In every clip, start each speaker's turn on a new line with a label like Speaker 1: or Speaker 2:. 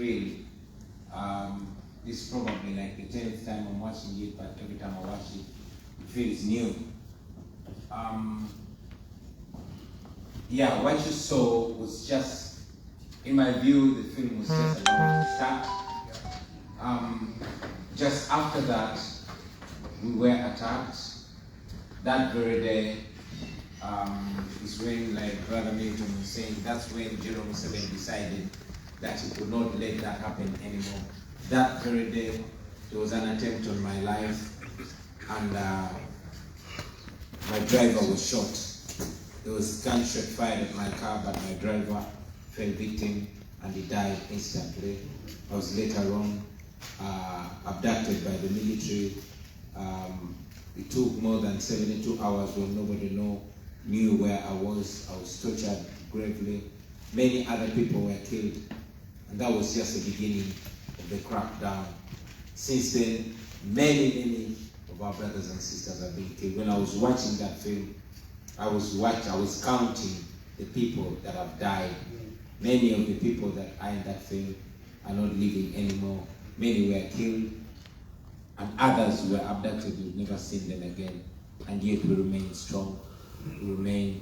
Speaker 1: thrill. This is probably like the 10th time I'm watching it, but every time I watch it, it feels new. Yeah, what you saw was just, in my view, the film was just about to start. Just after that, we were attacked. That very day is when, like Brother Milton was saying, that's when General Museveni decided that he could not let that happen anymore. That very day, there was an attempt on my life, and my driver was shot. There was gunshot fired at my car, but my driver fell victim and he died instantly. I was later on abducted by the military. It took more than 72 hours when nobody knew where I was. I was tortured gravely. Many other people were killed. And that was just the beginning of the crackdown. Since then, many of our brothers and sisters have been killed. When I was watching that film, I was counting the people that have died. Many of the people that are in that film are not living anymore. Many were killed, and others were abducted. We've never seen them again. And yet we remain strong. We remain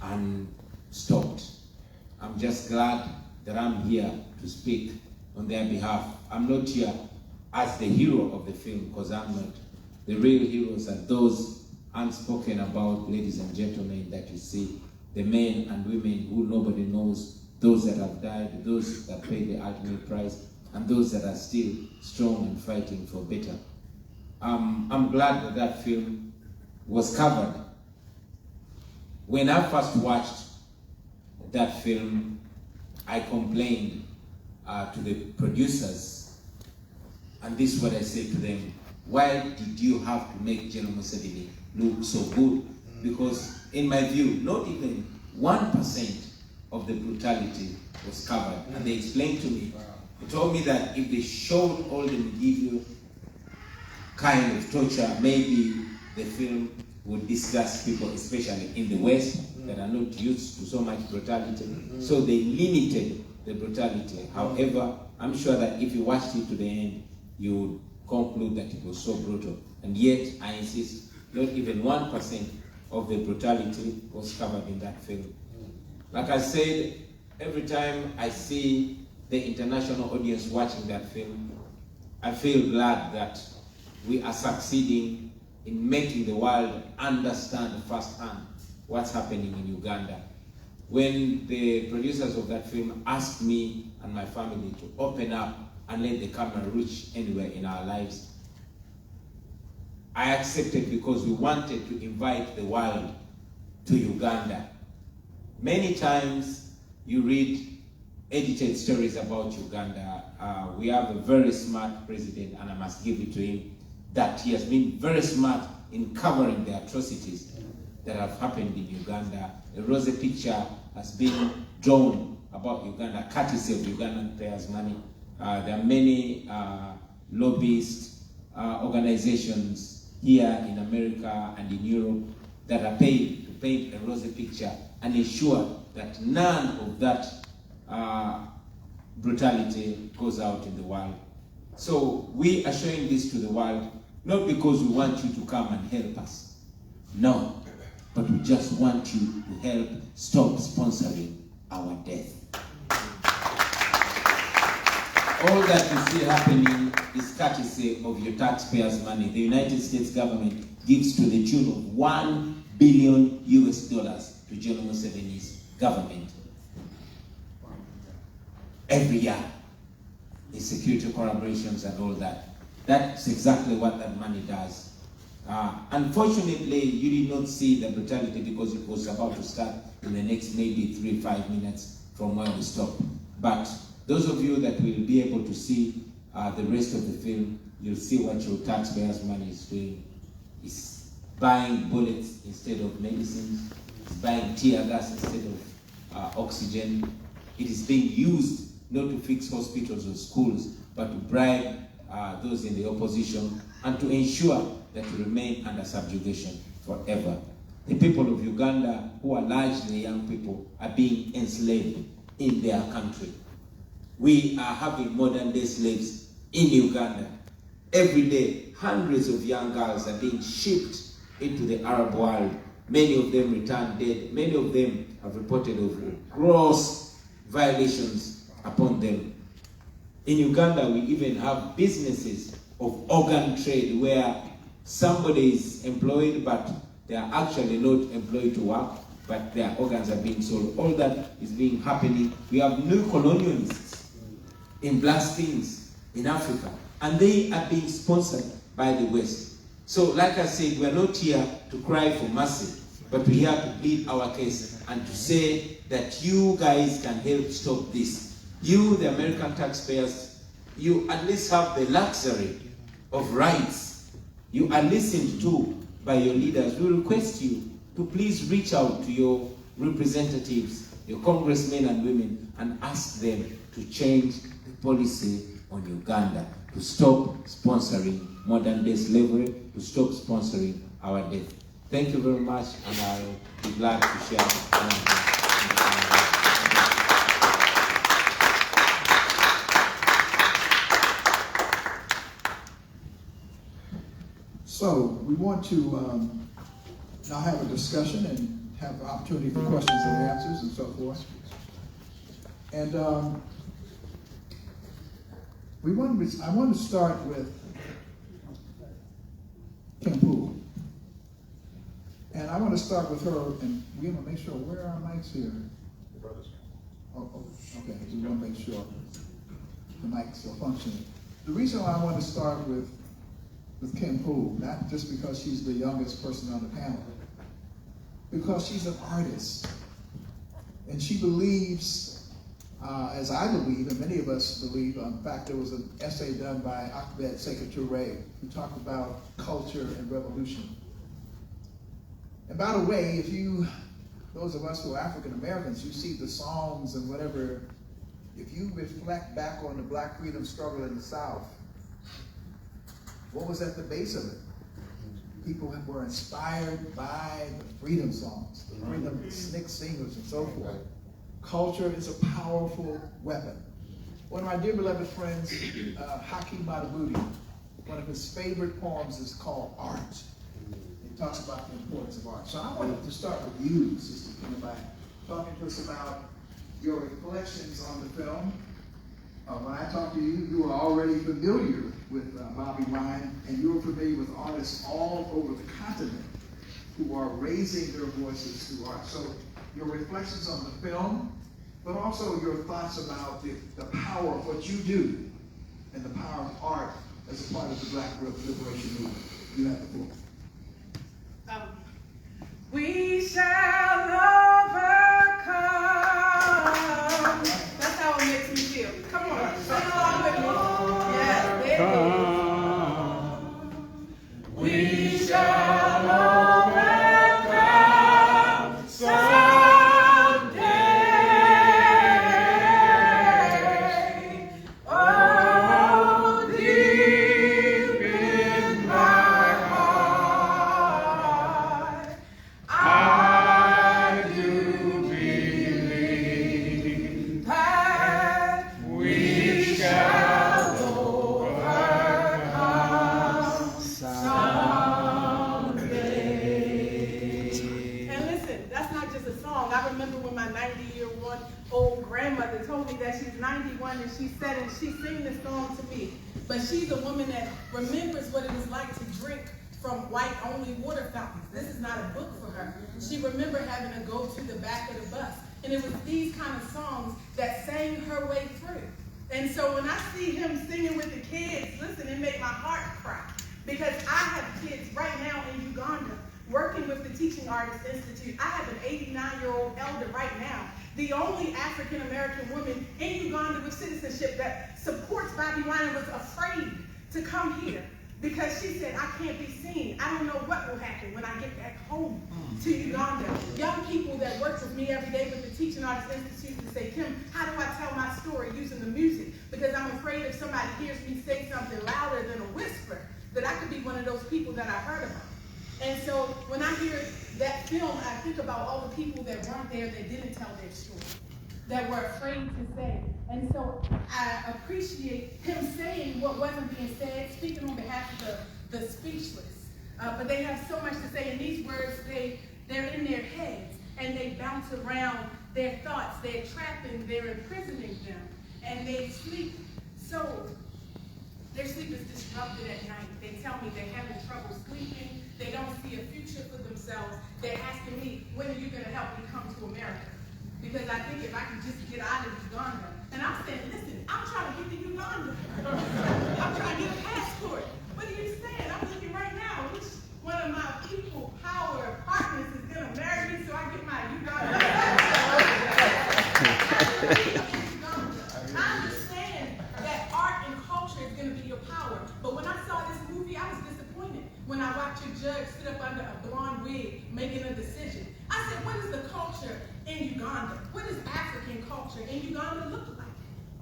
Speaker 1: unstopped. I'm just glad that I'm here to speak on their behalf. I'm not here as the hero of the film, because I'm not. The real heroes are those unspoken about, ladies and gentlemen, that you see. The men and women who nobody knows, those that have died, those that paid the ultimate price, and those that are still strong and fighting for better. I'm glad that that film was covered. When I first watched that film, I complained to the producers, and this is what I said to them: why did you have to make General Museveni look so good? Because in my view, not even 1% of the brutality was covered. And they explained to me, they told me that if they showed all the medieval kind of torture, maybe the film would disgust people, especially in the West, that are not used to so much brutality. So they limited the brutality. However, I'm sure that if you watched it to the end, you would conclude that it was so brutal. And yet, I insist, not even 1% of the brutality was covered in that film. Like I said, every time I see the international audience watching that film, I feel glad that we are succeeding in making the world understand firsthand what's happening in Uganda. When the producers of that film asked me and my family to open up and let the camera reach anywhere in our lives, I accepted, because we wanted to invite the world to Uganda. Many times you read edited stories about Uganda. We have a very smart president, and I must give it to him, that he has been very smart in covering the atrocities that have happened in Uganda. A rosy picture has been drawn about Uganda, courtesy of Ugandan payers' money. There are many lobbyist organizations here in America and in Europe that are paid to paint a rosy picture and ensure that none of that brutality goes out in the world. So we are showing this to the world, not because we want you to come and help us. No, but we just want you to help stop sponsoring our death. All that you see happening is courtesy of your taxpayers' money. The United States government gives to the tune of $1 billion to General Museveni's government every year in security collaborations and all that. That's exactly what that money does. Unfortunately, you did not see the brutality because it was about to start in the next maybe 3-5 minutes from where we stopped. But those of you that will be able to see the rest of the film, you'll see what your taxpayers' money is doing. It's buying bullets instead of medicines. It's buying tear gas instead of oxygen. It is being used not to fix hospitals or schools, but to bribe those in the opposition and to ensure that we remain under subjugation forever. The people of Uganda, who are largely young people, are being enslaved in their country. we are having modern day slaves in Uganda. Every day, hundreds of young girls are being shipped into the Arab world. Many of them return dead. Many of them have reported of gross violations upon them. In Uganda, we even have businesses of organ trade where somebody is employed, but they are actually not employed to work, but their organs are being sold. All that is being happening. We have new colonialists in black skins in Africa, and they are being sponsored by the West. So, like I said, we are not here to cry for mercy, but we're here to plead our case and to say that you guys can help stop this. You, the American taxpayers, you at least have the luxury of rights. You are listened to by your leaders. We request you to please reach out to your representatives, your congressmen and women, and ask them to change the policy on Uganda, to stop sponsoring modern day slavery, to stop sponsoring our death. Thank you very much, and I'll be glad to share.
Speaker 2: So we want to now have a discussion and have the opportunity for questions and answers and so forth. And I want to start with Kim Poole. And I want to start with her, and we want to make sure, where are our mics here? Oh, okay, we want to make sure the mics are functioning. The reason why I want to start with Kim Poole, not just because she's the youngest person on the panel, because she's an artist. And she believes, as I believe, and many of us believe, in fact, there was an essay done by Ahmed Sekou Touré who talked about culture and revolution. And by the way, if you, those of us who are African Americans, you see the songs and whatever, if you reflect back on the Black freedom struggle in the South, what was at the base of it? People were inspired by the freedom songs, the freedom snick singers and so forth. Culture is a powerful weapon. One of my dear beloved friends, Hakeem Madhubuti, one of his favorite poems is called Art. He talks about the importance of art. So I wanted to start with you, Sister Kim, by talking to us about your reflections on the film. When I talked to you, you were already familiar with Bobi Wine, and you were familiar with artists all over the continent who are raising their voices through art. So your reflections on the film, but also your thoughts about the power of what you do and the power of art as a part of the Black liberation movement. You have the floor.
Speaker 3: We shall overcome. That's how it makes me feel. Come on, sing along with me. Yes, there it is. We shall overcome someday. Oh, deep in my heart, I do believe that we shall overcome someday. And listen, that's not just a song. I remember when my 90-year-old grandmother told me that she's 91, and she said, and she sang this song to me. But she's a woman that remembers what it was like to drink from white-only water fountains. This is not a book for her. She remembered having to go to the back of the bus. And it was these kind of songs that sang her way through. And so when I see him singing with the kids, listen, it made my heart cry. Because I have kids right now in Uganda working with the Teaching Artists Institute. I have an 89-year-old elder right now, the only African-American woman in Uganda with citizenship that supports Bobi Wine and was afraid to come here because she said, I can't be seen. I don't know what will happen when I get back home to Uganda. Young people that work with me every day with the Teaching Artists Institute to say, Kim, how do I tell my story using the music? Because I'm afraid if somebody hears me say something louder than a whisper, that I could be one of those people that I heard about. And so when I hear that film, I think about all the people that weren't there, that didn't tell their story, that were afraid to say. And so I appreciate him saying what wasn't being said, speaking on behalf of the speechless. But they have so much to say, and these words, they're in their heads, and they bounce around their thoughts. They're trapping, they're imprisoning them, and they sleep. So their sleep is disrupted at night. They tell me they're having trouble sleeping. They don't see a future for themselves. They're asking me, when are you going to help me come to America? Because I think if I can just get out of Uganda. And I'm saying, listen, I'm trying to get to Uganda. I'm trying to get a passport. What are you saying? I'm looking right now. Which one of my people power partners is going to marry me so I get my Uganda? I understand that art and culture is going to be your power. But when I saw this movie, I was disappointed when I watched a judge sit up under a blonde wig making a decision. I said, what is the culture in Uganda? What does African culture in Uganda look like?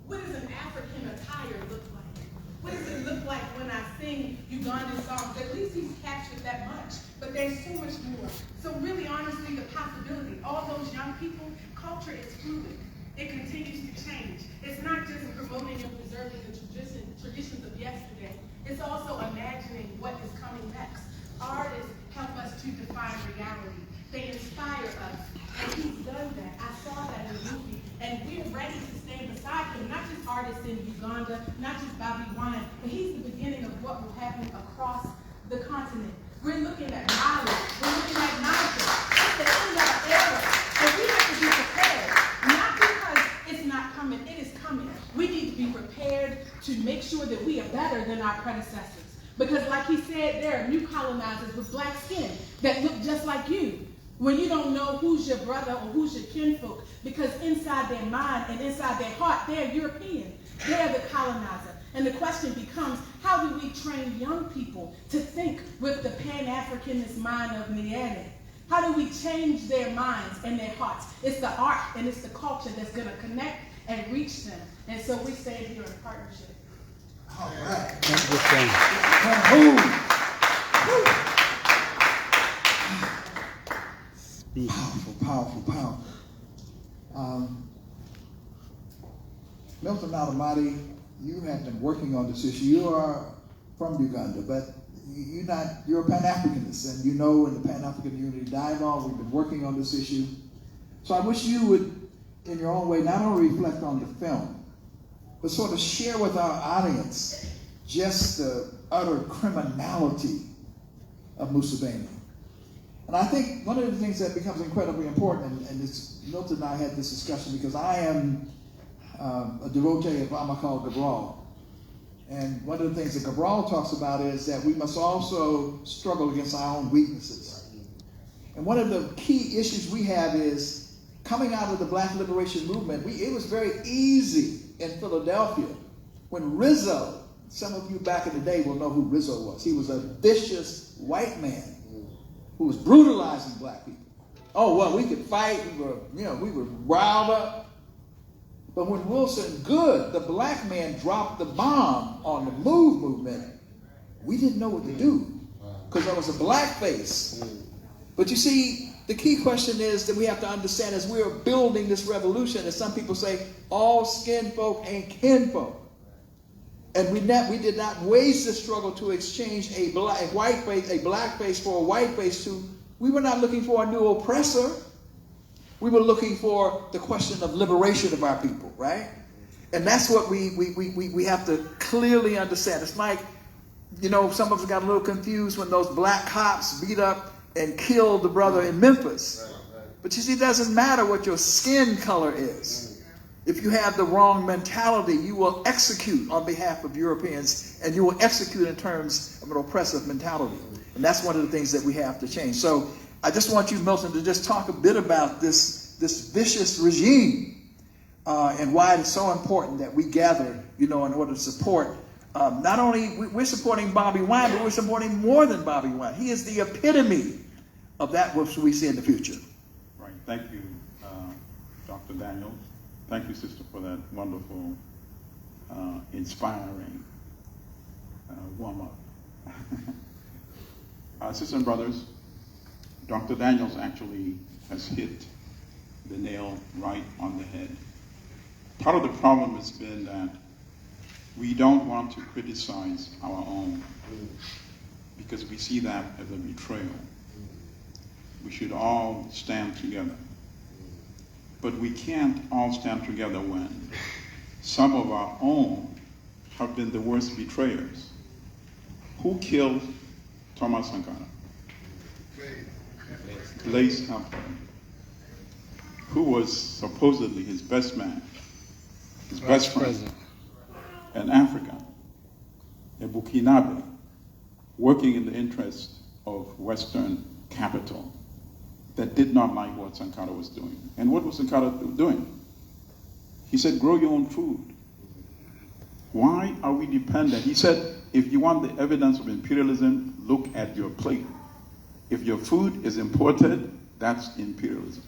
Speaker 3: What does an African attire look like? What does it look like when I sing Ugandan songs? At least he's captured that much, but there's so much more. So really, honestly, the possibility, all those young people, culture is fluid. It continues to change. It's not just promoting and preserving the traditions of yesterday. It's also imagining what is coming next. Artists help us to define reality. They inspire us, and he's done that. I saw that in the movie, and we're ready to stand beside him, not just artists in Uganda, not just Bobby Wine, but he's the beginning of what will happen across the continent. We're looking at Mali, we're looking at Niger. It's the end of our era, and we have to be prepared, not because it's not coming, it is coming. We need to be prepared to make sure that we are better than our predecessors. Because like he said, there are new colonizers with black skin that look just like you. When you don't know who's your brother or who's your kinfolk, because inside their mind and inside their heart, they're European. They're the colonizer. And the question becomes, how do we train young people to think with the Pan-Africanist mind of Nyerere? How do we change their minds and their hearts? It's the art and it's the culture that's going to connect and reach them. And so we stand here in partnership.
Speaker 2: All right. Powerful, powerful, powerful. Milton Nalamati, you have been working on this issue. You are from Uganda, but you're a Pan-Africanist, and you know in the Pan-African Unity Dialogue, we've been working on this issue. So I wish you would, in your own way, not only reflect on the film, but sort of share with our audience just the utter criminality of Museveni. And I think one of the things that becomes incredibly important, and Milton and I had this discussion because I am a devotee of Amilcar Cabral. And one of the things that Cabral talks about is that we must also struggle against our own weaknesses. And one of the key issues we have is coming out of the Black Liberation Movement, it was very easy in Philadelphia when Rizzo, some of you back in the day will know who Rizzo was. He was a vicious white man who was brutalizing black people. Oh, well, we could fight. We were riled up. But when Wilson Good, the black man, dropped the bomb on the MOVE movement, we didn't know what to do because there was a blackface. But you see, the key question is that we have to understand as we are building this revolution, as some people say, all skin folk ain't kinfolk. And we did not waste the struggle to exchange a black face for a white face. We were not looking for a new oppressor. We were looking for the question of liberation of our people, right? And that's what we have to clearly understand. It's like, some of us got a little confused when those black cops beat up and killed the brother in Memphis. But you see, it doesn't matter what your skin color is. If you have the wrong mentality, you will execute on behalf of Europeans, and you will execute in terms of an oppressive mentality. And that's one of the things that we have to change. So I just want you, Milton, to just talk a bit about this vicious regime and why it's so important that we gather, in order to support. Not only we're supporting Bobby Wine, but we're supporting more than Bobby Wine. He is the epitome of that which we see in the future.
Speaker 4: Right. Thank you, Dr. Daniels. Thank you, sister, for that wonderful, inspiring warm-up. Sisters and brothers, Dr. Daniels actually has hit the nail right on the head. part of the problem has been that we don't want to criticize our own because we see that as a betrayal. We should all stand together. But we can't all stand together when some of our own have been the worst betrayers. Who killed Thomas Sankara? Blaise Compaoré, who was supposedly his best man, his best friend, an African, a Burkinabe, working in the interest of Western capital that did not like what Sankara was doing. And what was Sankara doing? He said, grow your own food. Why are we dependent? He said, if you want the evidence of imperialism, look at your plate. If your food is imported, that's imperialism.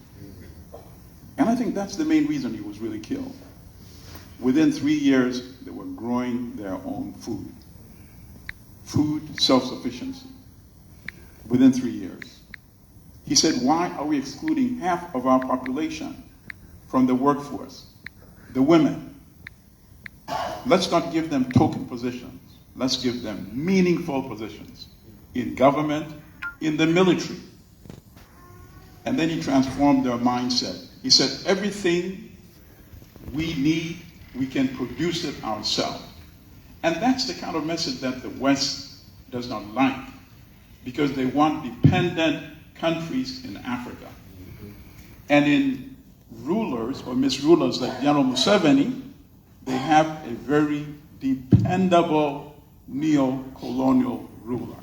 Speaker 4: And I think that's the main reason he was really killed. Within 3 years, they were growing their own food. Food self-sufficiency. Within 3 years. He said, why are we excluding half of our population from the workforce? The women. Let's not give them token positions. Let's give them meaningful positions in government, in the military. And then he transformed their mindset. He said, everything we need, we can produce it ourselves. And that's the kind of message that the West does not like, because they want dependent countries in Africa. And in rulers or misrulers like General Museveni, they have a very dependable neo-colonial ruler.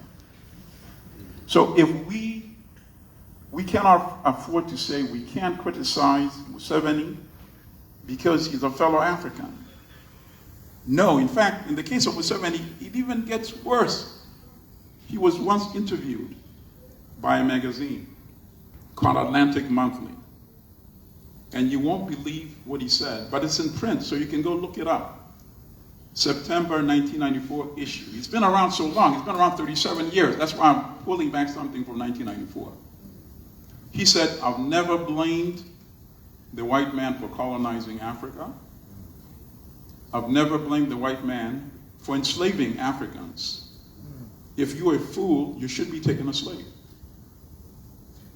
Speaker 4: So if we cannot afford to say we can't criticize Museveni because he's a fellow African. No, in fact, in the case of Museveni, it even gets worse. He was once interviewed by a magazine called Atlantic Monthly. And you won't believe what he said, but it's in print, so you can go look it up. September 1994 issue. It's been around so long, it's been around 37 years. That's why I'm pulling back something from 1994. He said, I've never blamed the white man for colonizing Africa. I've never blamed the white man for enslaving Africans. If you're a fool, you should be taken as slave.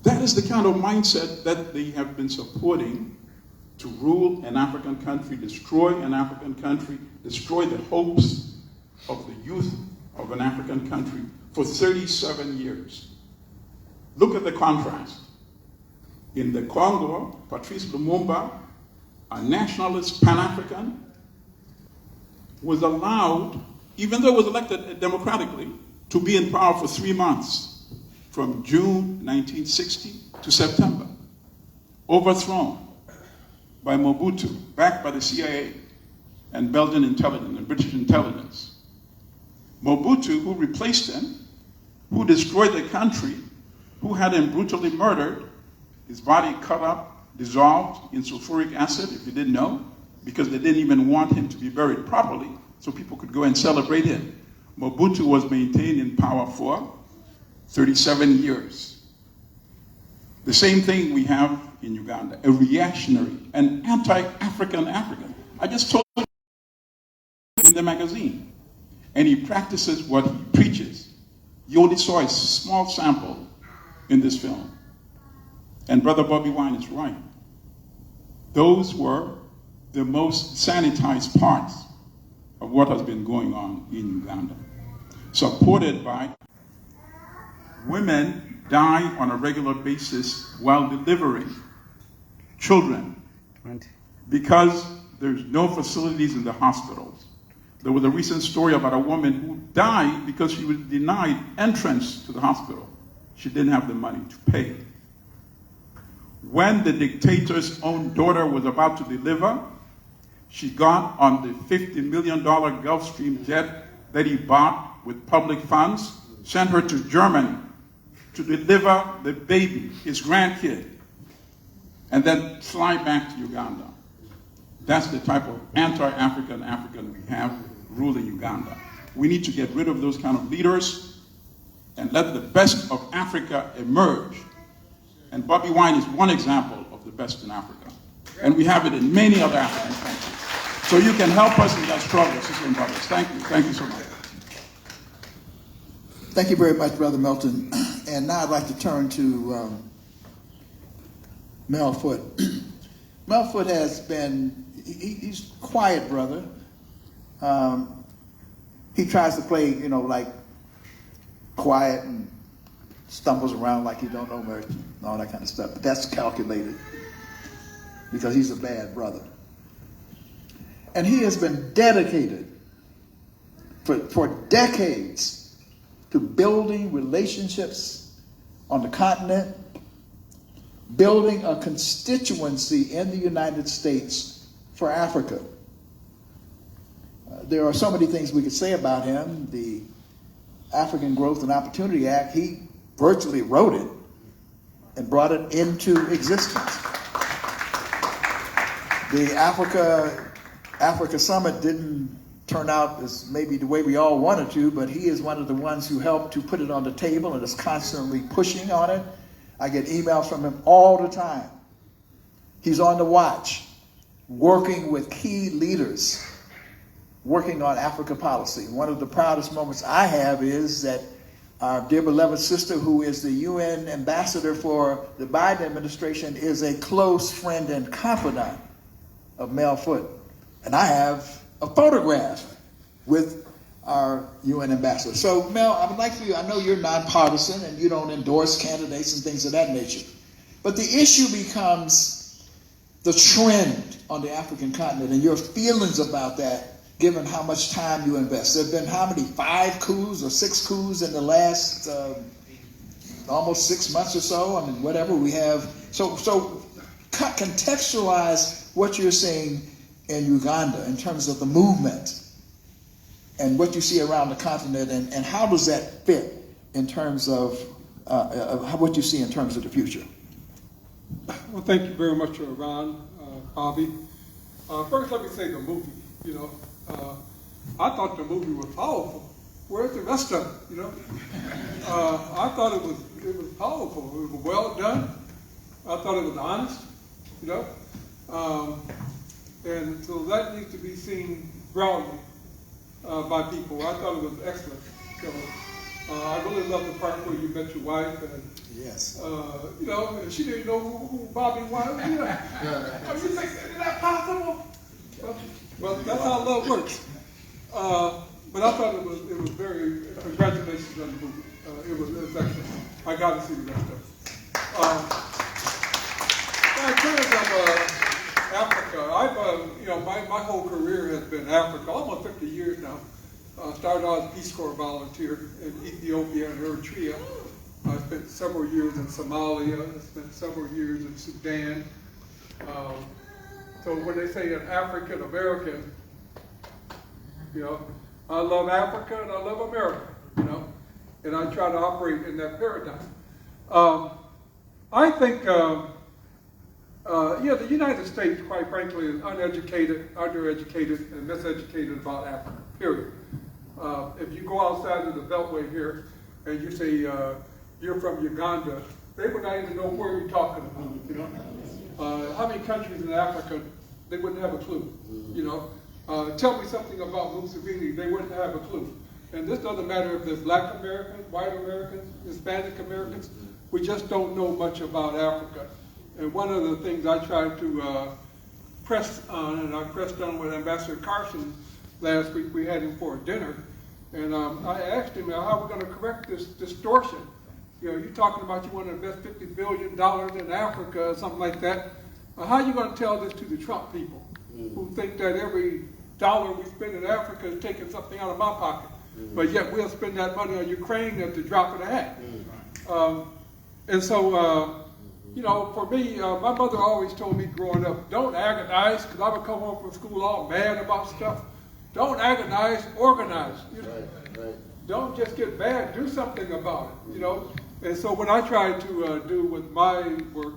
Speaker 4: That is the kind of mindset that they have been supporting to rule an African country, destroy an African country, destroy the hopes of the youth of an African country for 37 years. Look at the contrast. In the Congo, Patrice Lumumba, a nationalist Pan-African, was allowed, even though he was elected democratically, to be in power for 3 months, from June 1960 to September, overthrown by Mobutu, backed by the CIA and Belgian intelligence and British intelligence. Mobutu, who replaced him, who destroyed the country, who had him brutally murdered, his body cut up, dissolved in sulfuric acid, if you didn't know, because they didn't even want him to be buried properly, so people could go and celebrate him. Mobutu was maintained in power for 37 years. The same thing we have in Uganda, a reactionary, an anti-African African. I just told you in the magazine. And he practices what he preaches. You only saw a small sample in this film. And Brother Bobby Wine is right. Those were the most sanitized parts of what has been going on in Uganda. Supported by women die on a regular basis while delivering children because there's no facilities in the hospitals. There was a recent story about a woman who died because she was denied entrance to the hospital. She didn't have the money to pay. When the dictator's own daughter was about to deliver, she got on the $50 million Gulfstream jet that he bought with public funds, sent her to Germany to deliver the baby, his grandkid, and then fly back to Uganda. That's the type of anti-African African we have ruling Uganda. We need to get rid of those kind of leaders and let the best of Africa emerge. And Bobby Wine is one example of the best in Africa. And we have it in many other African countries. So you can help us in that struggle, sisters and brothers. Thank you. Thank you so much.
Speaker 2: Thank you very much, Brother Milton. And now I'd like to turn to Mel Foote. Mel Foote has been, he's a quiet brother. He tries to play, like quiet and stumbles around like he don't know much and all that kind of stuff. But that's calculated because he's a bad brother. And he has been dedicated for decades to building relationships on the continent, building a constituency in the United States for Africa. There are so many things we could say about him. The African Growth and Opportunity Act, he virtually wrote it and brought it into existence. The Africa Summit didn't turn out as maybe the way we all wanted to, but he is one of the ones who helped to put it on the table and is constantly pushing on it. I get emails from him all the time. He's on the watch, working with key leaders, working on Africa policy. One of the proudest moments I have is that our dear beloved sister, who is the UN ambassador for the Biden administration, is a close friend and confidant of Mel Foote. And I have a photograph with our UN ambassador. So Mel, I would like for you, I know you're nonpartisan and you don't endorse candidates and things of that nature, but the issue becomes the trend on the African continent and your feelings about that, given how much time you invest. There have been how many, 5 coups or 6 coups in the last almost 6 months or so? I mean, whatever we have. So contextualize what you're seeing in Uganda in terms of the movement and what you see around the continent, and how does that fit in terms of what you see in terms of the future?
Speaker 5: Well, thank you very much, Ron, Bobby. First, let me say the movie. I thought the movie was powerful. Where's the rest of it? I thought it was powerful. It was well done. I thought it was honest. And so that needs to be seen broadly by people. I thought it was excellent. So I really love the part where you met your wife, and
Speaker 2: yes,
Speaker 5: and she didn't know who Bobby was. Oh, you think is that possible? Well, that's how love works. But I thought it was very. Congratulations on the movie. It was excellent. I got to see the rest of it. In terms of Africa, I've my whole career has been Africa, almost 50 years now. Started out as Peace Corps volunteer in Ethiopia and Eritrea. I spent several years in Somalia. I spent several years in Sudan. So when they say an African American, I love Africa and I love America, and I try to operate in that paradigm. I think, the United States, quite frankly, is uneducated, undereducated, and miseducated about Africa, period. If you go outside of the Beltway here and you say you're from Uganda, they would not even know where you're talking about, How many countries in Africa, they wouldn't have a clue, Tell me something about Mussolini, they wouldn't have a clue. And this doesn't matter if they're Black Americans, white Americans, Hispanic Americans, we just don't know much about Africa. And one of the things I tried to press on, and I pressed on with Ambassador Carson last week, we had him for a dinner, and I asked him, how are we going to correct this distortion? You're talking about you want to invest $50 billion in Africa or something like that. How are you going to tell this to the Trump people who think that every dollar we spend in Africa is taking something out of my pocket, but yet we'll spend that money on Ukraine at the drop of a hat? And so, for me, my mother always told me growing up, don't agonize, because I would come home from school all mad about stuff. Don't agonize, organize. Right. Don't just get mad, do something about it, And so what I try to do with my work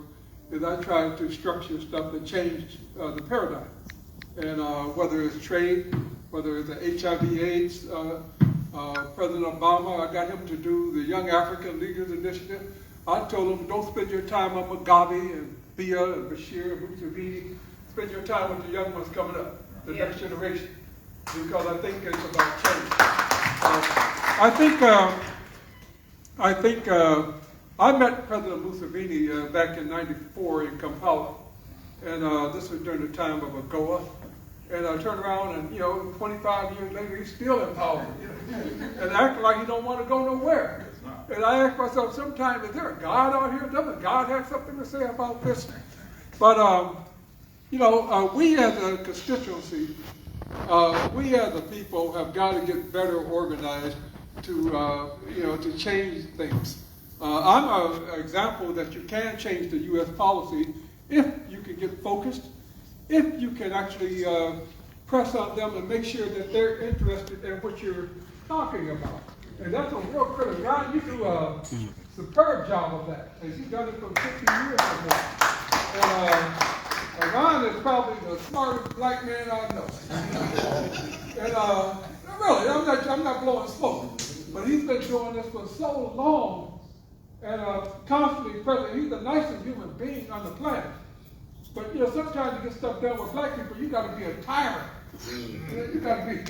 Speaker 5: is I try to structure stuff that change the paradigm. And whether it's trade, whether it's the HIV/AIDS, President Obama, I got him to do the Young African Leaders Initiative. I told him, don't spend your time on Mugabe and Biya and Bashir and Museveni. Spend your time with the young ones coming up. the
Speaker 3: Yeah.
Speaker 5: next generation, because I think it's about change. I met President Museveni back in '94 in Kampala, and this was during the time of AGOA. And I turned around and, 25 years later, he's still in power, and acting like he don't want to go nowhere. And I asked myself sometimes, is there a God out here? Doesn't God have something to say about this? But, we as a constituency, we as a people have got to get better organized to change things. I'm an example that you can change the U.S. policy if you can get focused, if you can actually press on them and make sure that they're interested in what you're talking about. And that's a real critical. Ron, you do a superb job of that. And you've done it for 50 years or more. And Ron is probably the smartest black man I know. And really, I'm not blowing smoke. But he's been doing this for so long and constantly present. He's the nicest human being on the planet. But sometimes to get stuff done with black people, you got to be a tyrant. You got to be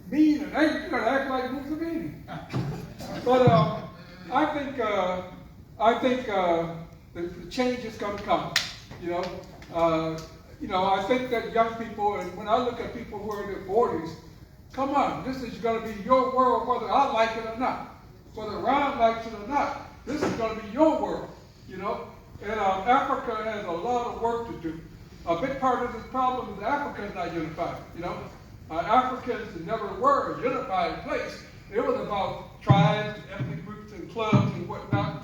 Speaker 5: mean and angry. You got to act like Museveni. But I think the change is going to come. I think that young people, and when I look at people who are in their 40s, come on, this is going to be your world, whether I like it or not, whether Ron likes it or not. This is going to be your world. And Africa has a lot of work to do. A big part of this problem is Africa is not unified. Africans never were a unified place. It was about tribes, ethnic groups, and clubs and whatnot.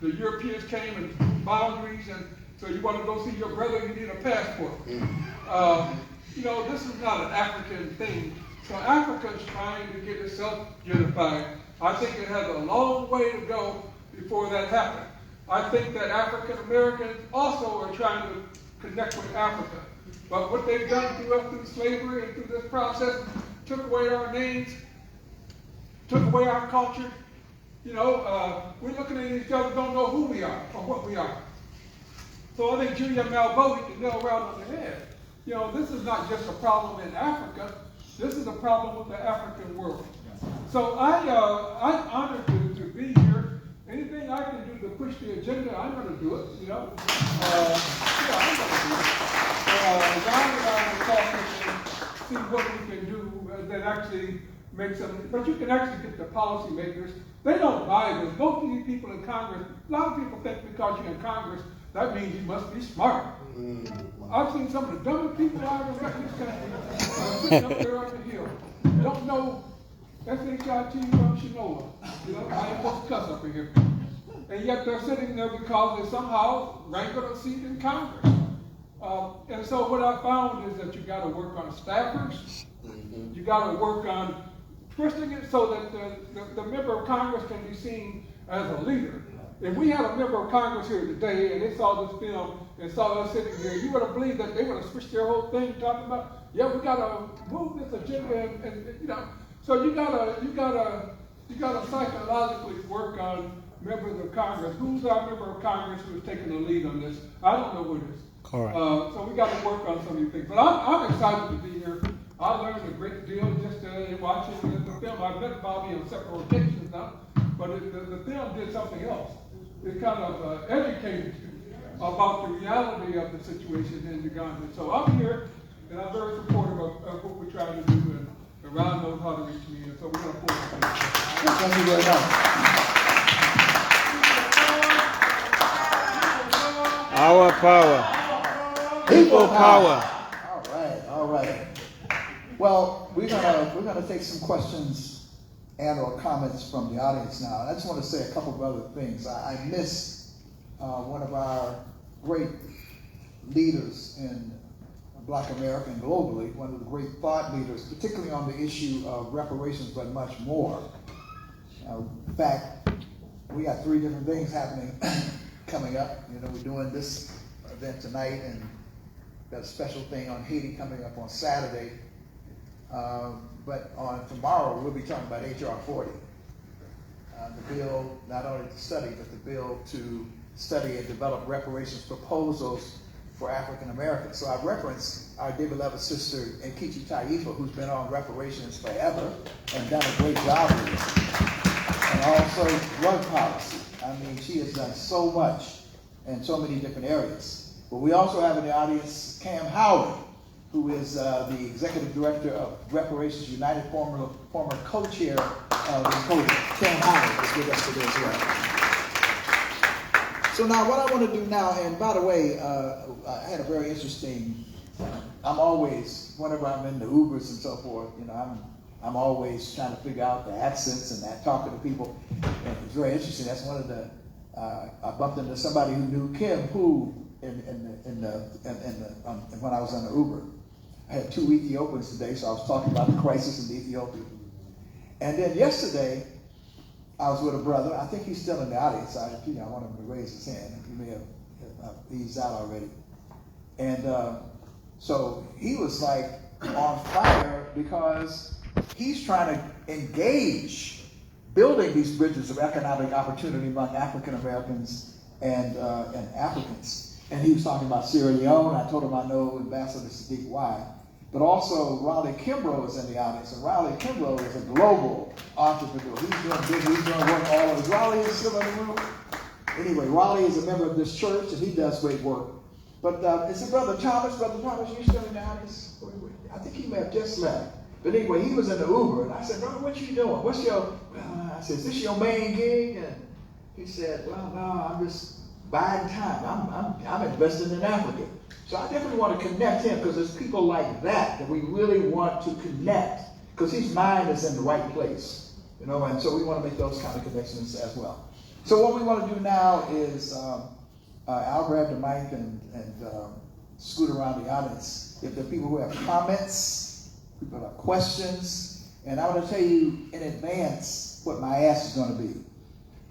Speaker 5: The Europeans came and drew boundaries, and so you want to go see your brother, you need a passport. This is not an African thing. So Africa is trying to get itself unified. I think it has a long way to go before that happens. I think that African Americans also are trying to connect with Africa. But what they've done to us through slavery and through this process took away our names, took away our culture. We're looking at each other, don't know who we are or what we are. So I think Julia Malveaux hit the nail right on the head. This is not just a problem in Africa. This is a problem with the African world. So I'm honored to be here. Anything I can do to push the agenda, I'm going to do it. I'm going to do it. Ron and I will talk and see what we can do that actually makes them. But you can actually get the policymakers. They don't buy this. Most of these people in Congress, a lot of people think because you're in Congress, that means you must be smart. I've seen some of the dumbest people I've ever met in this country sitting up there on the hill. Don't know S-H-I-T from Shinola. I ain't supposed to cuss up in here. And yet they're sitting there because they somehow wrangled a seat in Congress. And so what I found is that you got to work on staffers. You got to work on twisting it so that the member of Congress can be seen as a leader. If we had a member of Congress here today and they saw this film and saw us sitting here, you would have believed that they would have switched their whole thing talking about, we got to move this agenda and. So you gotta psychologically work on members of Congress. Who's our member of Congress who is taking the lead on this? I don't know who it is.
Speaker 6: Correct.
Speaker 5: So we got to work on some of these things. But I'm excited to be here. I learned a great deal just watching the film. I've met Bobby on several occasions now, but the film did something else. It kind of educated you about the reality of the situation in Uganda. So I'm here, and I'm very supportive of what we're trying to do. And Ron knows how to reach me, and so we're going to pull it.
Speaker 2: Thank you very much.
Speaker 6: Our power. People power.
Speaker 2: All right. Well, we're gonna take some questions and or comments from the audience now. And I just want to say a couple of other things. I miss one of our great leaders in Black America and globally, one of the great thought leaders, particularly on the issue of reparations, but much more. In fact, we got 3 different things happening coming up. We're doing this event tonight, and got a special thing on Haiti coming up on Saturday. But on tomorrow, we'll be talking about H.R. 40. The bill, not only to study, but the bill to study and develop reparations proposals for African Americans. So I referenced our dear beloved sister Nkechi Taifa, who's been on reparations forever and done a great job with it. And also drug policy. I mean, she has done so much in so many different areas. But we also have in the audience Cam Howard, who is the executive director of Reparations United, former co-chair of the CODA. Cam Howard is with us today as well. So now what I want to do now, and by the way, I had a very interesting, I'm always, whenever I'm in the Ubers and so forth, you know, I'm always trying to figure out the accents and that, talking to people. And it's very interesting. That's one of the, I bumped into somebody who knew Kim Hu when I was on the Uber. I had 2 Ethiopians today, so I was talking about the crisis in Ethiopia. And then yesterday, I was with a brother. I think he's still in the audience. I want him to raise his hand. He may have eased out already. And so he was like on fire because he's trying to engage building these bridges of economic opportunity among African Americans and Africans. And he was talking about Sierra Leone. I told him I know Ambassador Sadiq Y. But also Raleigh Kimbrough is in the audience. And Raleigh Kimbrough is a global entrepreneur. He's doing big, he's doing work all over. Raleigh is still in the room. Anyway, Raleigh is a member of this church and he does great work. But it's a Brother Thomas. Brother Thomas, you still in the audience? I think he may have just left. But anyway, he was in the Uber and I said, brother, what you doing? What's your, I said, is this your main gig? And he said, well, no, I'm just buying time. I'm investing in Africa. So I definitely want to connect him because there's people like that we really want to connect because his mind is in the right place, you know, and so we want to make those kind of connections as well. So what we want to do now is I'll grab the mic and scoot around the audience. If there are people who have comments, people who have questions, and I want to tell you in advance what my ask is going to be.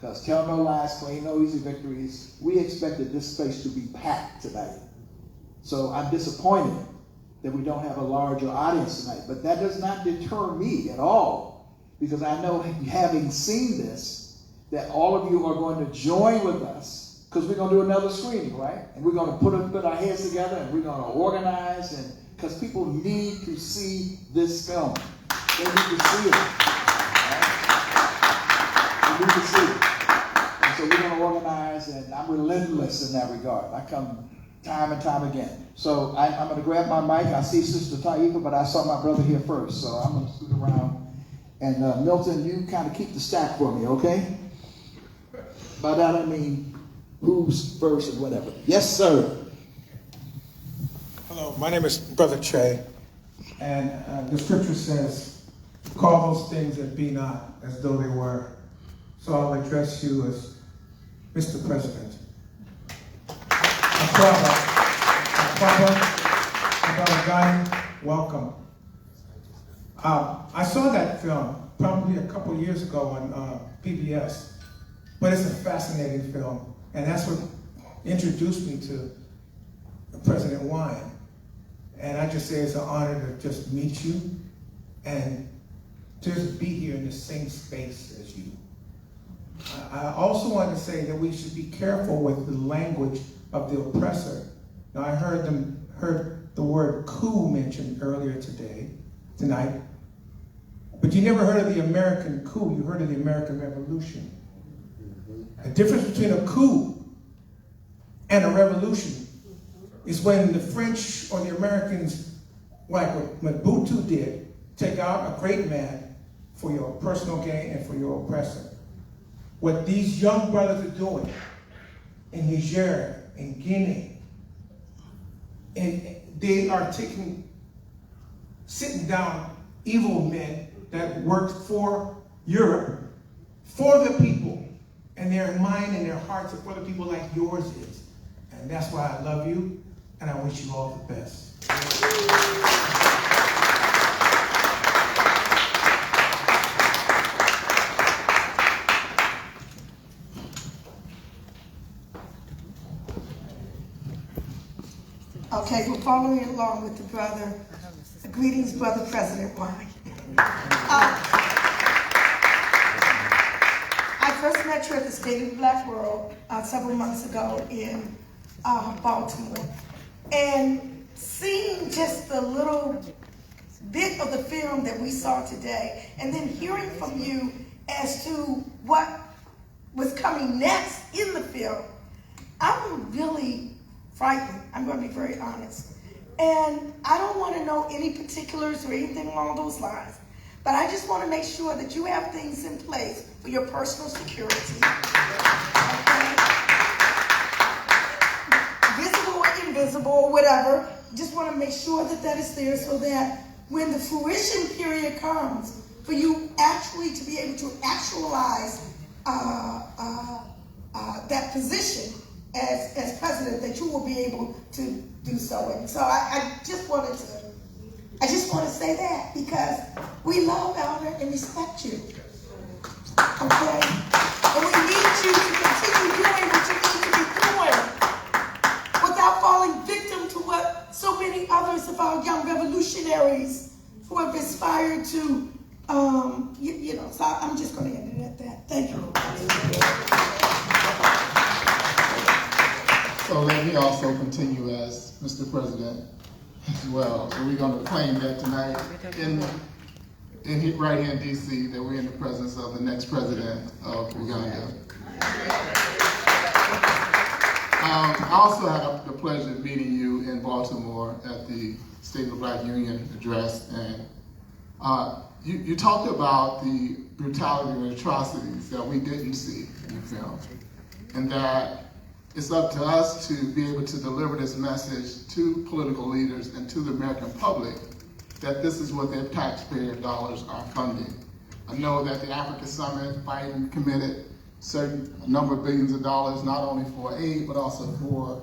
Speaker 2: Because tell no lies, claim no easy victories. We expected this space to be packed tonight. So I'm disappointed that we don't have a larger audience tonight. But that does not deter me at all. Because I know, having seen this, that all of you are going to join with us. Because we're going to do another screening, right? And we're going to put our heads together and we're going to organize. And because people need to see this film. They need to see it. Right? They need to see it. And so we're going to organize, and I'm relentless in that regard. I come time and time again. So I'm going to grab my mic. I see Sister Taifa, but I saw my brother here first. So I'm going to scoot around. And Milton, you kind of keep the stack for me, okay? By that I mean who's first and whatever. Yes, sir.
Speaker 7: Hello, my name is Brother Che. And the scripture says, call those things that be not as though they were. So I'll address you as Mr. President. Welcome. I saw that film probably a couple years ago on PBS, but it's a fascinating film, and that's what introduced me to President Wine. And I just say it's an honor to just meet you and just be here in the same space as you. I also want to say that we should be careful with the language of the oppressor. Now, I heard the word coup mentioned earlier tonight, but you never heard of the American coup. You heard of the American Revolution. The difference between a coup and a revolution is when the French or the Americans, like what Mobutu did, take out a great man for your personal gain and for your oppressor. What these young brothers are doing in Niger, in Guinea, and they are sitting down evil men that worked for Europe, for the people, and their mind and their hearts are for the people like yours is. And that's why I love you, and I wish you all the best.
Speaker 8: Okay, we're following along with the brother. Greetings, Brother President Wine. I first met you at the State of the Black World several months ago in Baltimore. And seeing just the little bit of the film that we saw today, and then hearing from you as to what was coming next in the film, I'm really frightened. I'm going to be very honest. And I don't want to know any particulars or anything along those lines, but I just want to make sure that you have things in place for your personal security. Okay? Visible or invisible or whatever, just want to make sure that that is there so that when the fruition period comes, for you actually to be able to actualize that position as president, that you will be able to do so. And so I just want to say that because we love, honor, and respect you. Okay? And we need you to continue doing what you need to be doing without falling victim to what so many others of our young revolutionaries who have aspired to, so I'm just going to end it at that. Thank you.
Speaker 2: So let me also continue as Mr. President as well. So we're going to claim that tonight right here in D.C. that we're in the presence of the next president of Uganda. I also had the pleasure of meeting you in Baltimore at the State of the Black Union address, and you talked about the brutality and atrocities that we didn't see in the film, and that it's up to us to be able to deliver this message to political leaders and to the American public that this is what their taxpayer dollars are funding. I know that the Africa Summit, Biden committed certain number of billions of dollars, not only for aid, but also for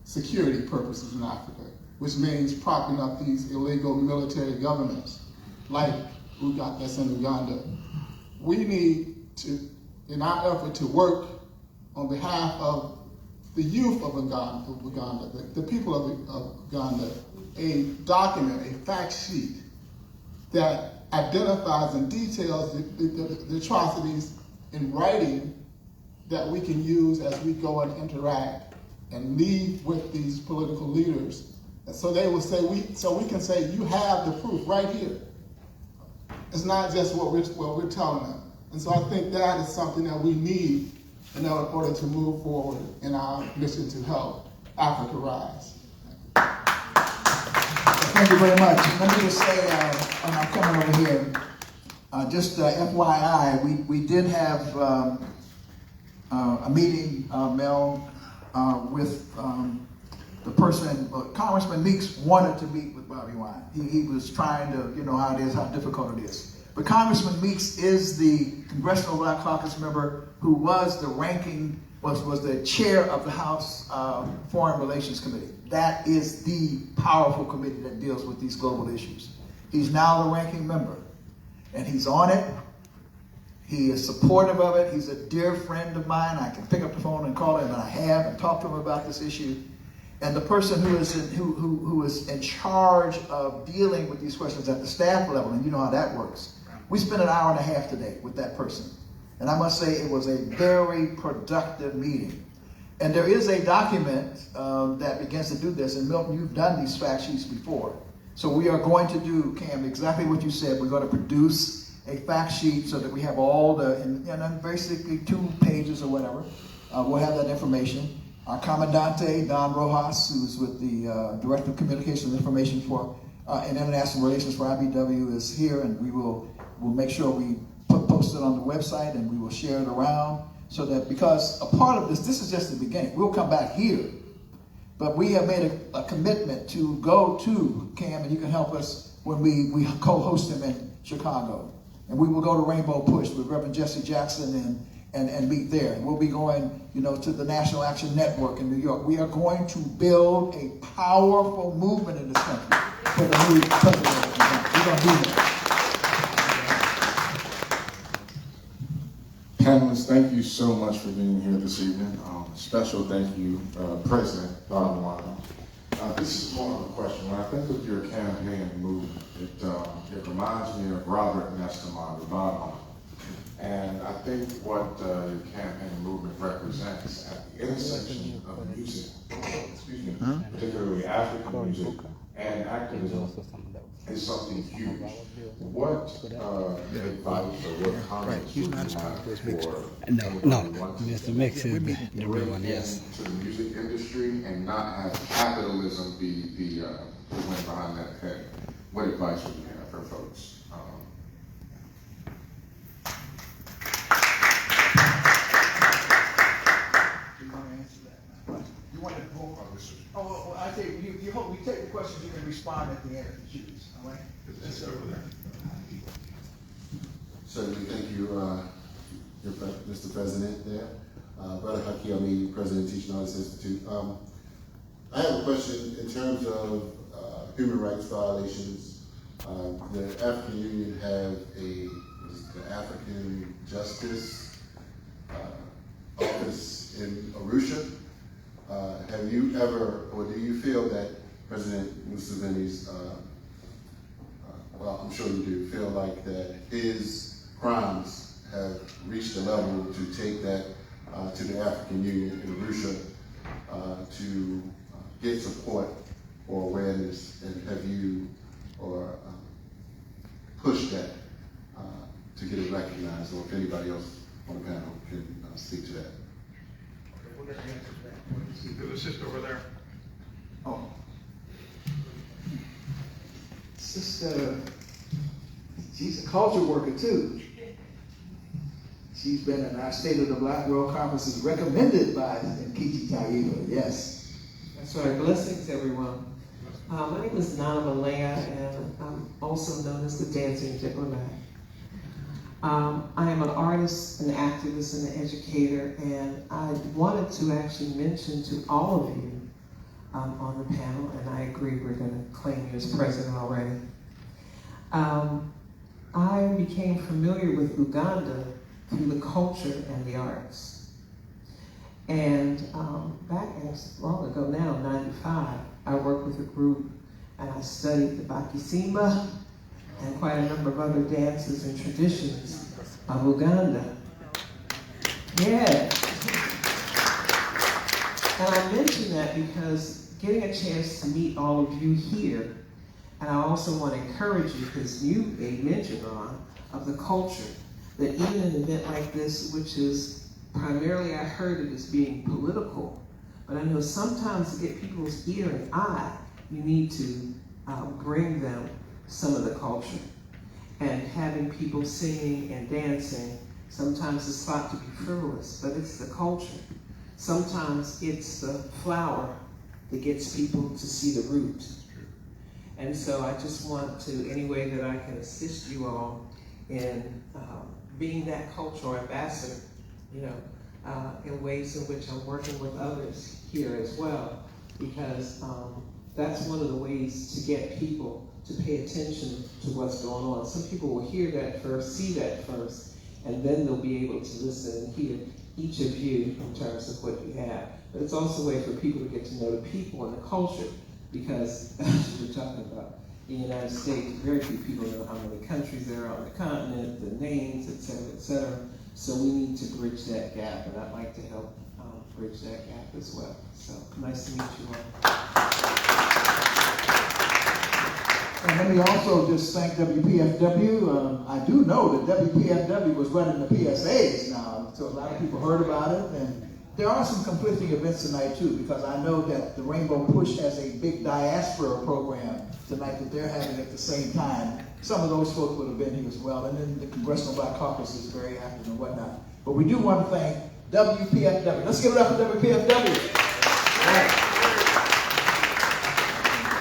Speaker 2: security purposes in Africa, which means propping up these illegal military governments like that's in Uganda. We need to, in our effort to work on behalf of the youth of Uganda, the people of Uganda, a document, a fact sheet that identifies and details the atrocities in writing that we can use as we go and interact and lead with these political leaders. And so they will say, we can say, you have the proof right here. It's not just what we're telling them. And so I think that is something that we need in order to move forward in our mission to help Africa rise.
Speaker 9: Thank you very much. Let me just say, and I'm coming over here, just FYI, we did have a meeting, Mel, with the person, Congressman Meeks wanted to meet with Bobby Wine. He was trying to, you know how it is, how difficult it is. But Congressman Meeks is the Congressional Black Caucus member who was the ranking, was the chair of the House Foreign Relations Committee. That is the powerful committee that deals with these global issues. He's now the ranking member, and he's on it. He is supportive of it. He's a dear friend of mine. I can pick up the phone and call him, and I have, and talk to him about this issue. And the person who is in charge of dealing with these questions at the staff level, and you know how that works. We spent an hour and a half today with that person. And I must say it was a very productive meeting. And there is a document that begins to do this. And Milton, you've done these fact sheets before. So we are going to do, Cam, exactly what you said. We're going to produce a fact sheet so that we have all and basically 2 pages or whatever. We'll have that information. Our Commandante, Don Rojas, who's with the Director of Communications and Information for and International Relations for IBW, is here, and we'll make sure we post it on the website, and we will share it around so that, because a part of this is just the beginning. We'll come back here, but we have made a commitment to go to Cam, and you can help us when we co-host him in Chicago. And we will go to Rainbow Push with Reverend Jesse Jackson and meet there. And we'll be going, to the National Action Network in New York. We are going to build a powerful movement in this country for the new president. We're going to do that.
Speaker 10: Panelists, thank you so much for being here this evening. Special thank you, President Bobby Wine. This is more of a question. When I think of your campaign movement, it reminds me of Robert Nesta Marley, Bob Marley. And I think what your campaign movement represents at the intersection of music, particularly African music and activism, is something huge. What advice or what comments would you have for anyone who wants to
Speaker 6: mix is
Speaker 10: break into the music industry and not have capitalism be the wind behind that head? What advice would you have for folks?
Speaker 9: You want to vote on this? Oh, I think you hope we take the questions, you can respond at the end if you choose, all right?
Speaker 10: It's over there.
Speaker 11: Certainly, thank you, Mr. President there. Brother Haki, I mean, President of Teaching Artists Institute. I have a question in terms of human rights violations. The African Union have the African Justice Office in Arusha. Have you ever, or do you feel that President Museveni's, well, I'm sure you do, feel like that his crimes have reached a level to take that to the African Union in Arusha to get support or awareness, and have you pushed that to get it recognized, or if anybody else on the panel can speak to that?
Speaker 7: Okay, we'll get the answers back. There's a sister over there.
Speaker 9: Oh. Sister, she's a culture worker too. She's been in our State of the Black World Conferences recommended by Nkechi Taiba, yes.
Speaker 12: That's right. Blessings, everyone. My name is Nana Malaya, and I'm also known as the Dancing Diplomat. I am an artist, an activist, and an educator, and I wanted to actually mention to all of you on the panel, and I agree we're going to claim you as president already. I became familiar with Uganda through the culture and the arts. And back long ago now, 95, I worked with a group and I studied the Bakisimba and quite a number of other dances and traditions of Uganda. Yeah. And I mention that because getting a chance to meet all of you here, and I also want to encourage you, because you made mention of the culture, that even an event like this, which is primarily, I heard it as being political, but I know sometimes to get people's ear and eye, you need to bring them some of the culture. And having people singing and dancing, sometimes it's thought to be frivolous, but it's the culture. Sometimes it's the flower that gets people to see the root. And so I just want to, any way that I can assist you all in being that cultural ambassador, you know, in ways in which I'm working with others here as well, because that's one of the ways to get people to pay attention to what's going on. Some people will hear that first, see that first, and then they'll be able to listen and hear each of you in terms of what you have. But it's also a way for people to get to know the people and the culture, because as we're talking about the United States, very few people know how many countries there are on the continent, the names, et cetera, et cetera. So we need to bridge that gap, and I'd like to help bridge that gap as well. So nice to meet you all.
Speaker 9: And let me also just thank WPFW. I do know that WPFW was running the PSAs now, so a lot of people heard about it. And there are some conflicting events tonight too, because I know that the Rainbow Push has a big diaspora program tonight that they're having at the same time. Some of those folks would have been here as well. And then the Congressional Black Caucus is very active and whatnot. But we do want to thank WPFW. Let's give it up for WPFW. Right.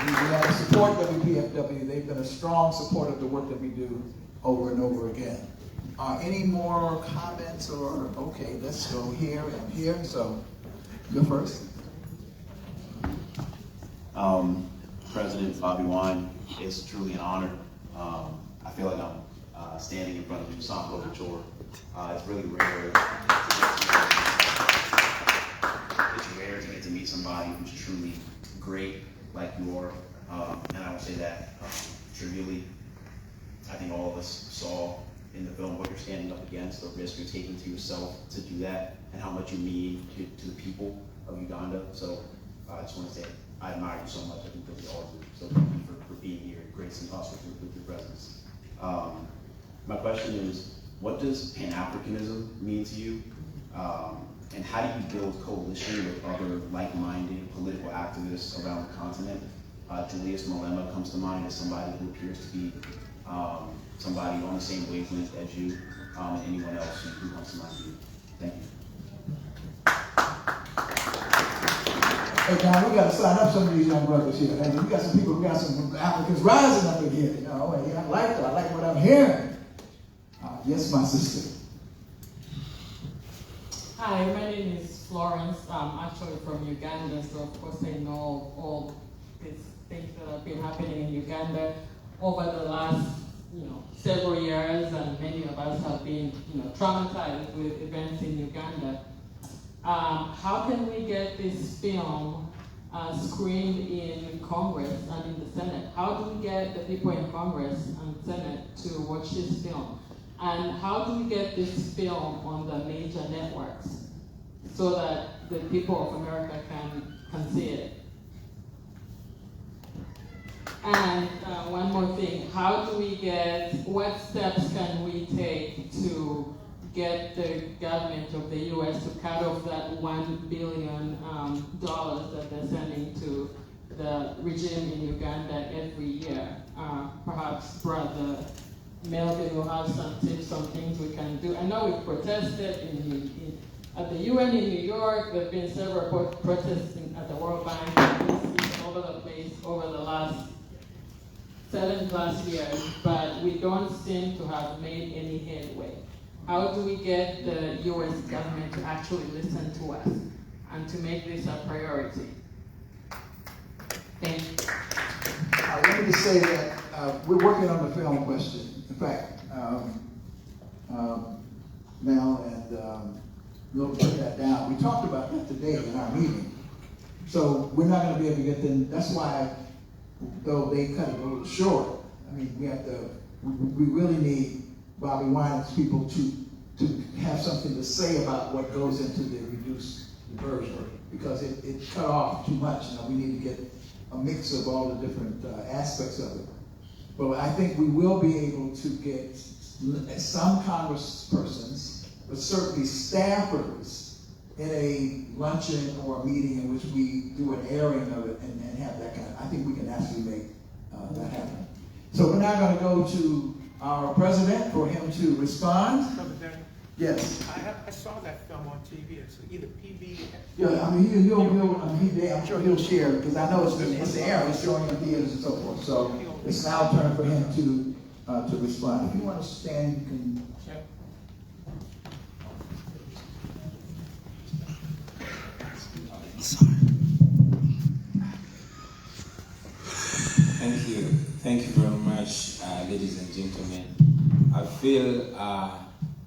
Speaker 9: We have to support WPFW. They've been a strong support of the work that we do over and over again. Any more comments or, okay, let's go here and here. So, go first.
Speaker 13: President Bobby Wine, it's truly an honor. I feel like I'm standing in front of you, Sample Couture. It's really rare to get to meet somebody who's truly great like you are. And I would say that trivially, I think all of us saw in the film, what you're standing up against, the risk you're taking to yourself to do that, and how much you mean to the people of Uganda. So I just want to say I admire you so much. I think that we all do. So thank you for being here and gracing us with your presence. My question is, what does Pan-Africanism mean to you? And how do you build coalition with other like-minded political activists around the continent? Julius Malema comes to mind as somebody who appears to be somebody on the same wavelength as you, and anyone else who comes to mind to you. Thank you.
Speaker 9: Hey, John, we got to sign up some of these young brothers here. Hey, we got some people, we got some Africans rising up in here. You know, and I like what I'm hearing. Yes, my sister.
Speaker 14: Hi, my name is Florence. I'm actually from Uganda, so of course I know all these things that have been happening in Uganda over the last, several years, and many of us have been, traumatized with events in Uganda. How can we get this film screened in Congress and in the Senate? How do we get the people in Congress and Senate to watch this film? And how do we get this film on the major networks so that the people of America can see it? And one more thing, what steps can we take to get the government of the U.S. to cut off that $1 billion that they're sending to the regime in Uganda every year? Perhaps Brother Melvin will have some tips, some things we can do. I know we've protested at the UN in New York. There have been several protests at the World Bank over the place over the last 7+ years, but we don't seem to have made any headway. How do we get the U.S. government to actually listen to us and to make this a priority? Thank you.
Speaker 9: Let me just say that we're working on the film question. In fact, Mel and we'll put that down. We talked about that today in our meeting. So we're not going to be able to get them. That's why, though they cut it a little short, I mean, we really need Bobby Wine's people to have something to say about what goes into the reduced version, because it cut off too much. We need to get a mix of all the different aspects of it. But I think we will be able to get some congresspersons, but certainly staffers, in a luncheon or a meeting in which we do an airing of it and have that kind of, I think we can actually make that happen. So we're now going to go to our president for him to respond. Yes.
Speaker 15: I saw that film on TV. It's either PBS.
Speaker 9: Yeah, I mean, I'm sure he'll share, because I know it's the air, it's showing in theaters and so forth. So it's now turn for him to respond. If you want to stand, you can.
Speaker 1: Thank you. Thank you very much, ladies and gentlemen. I feel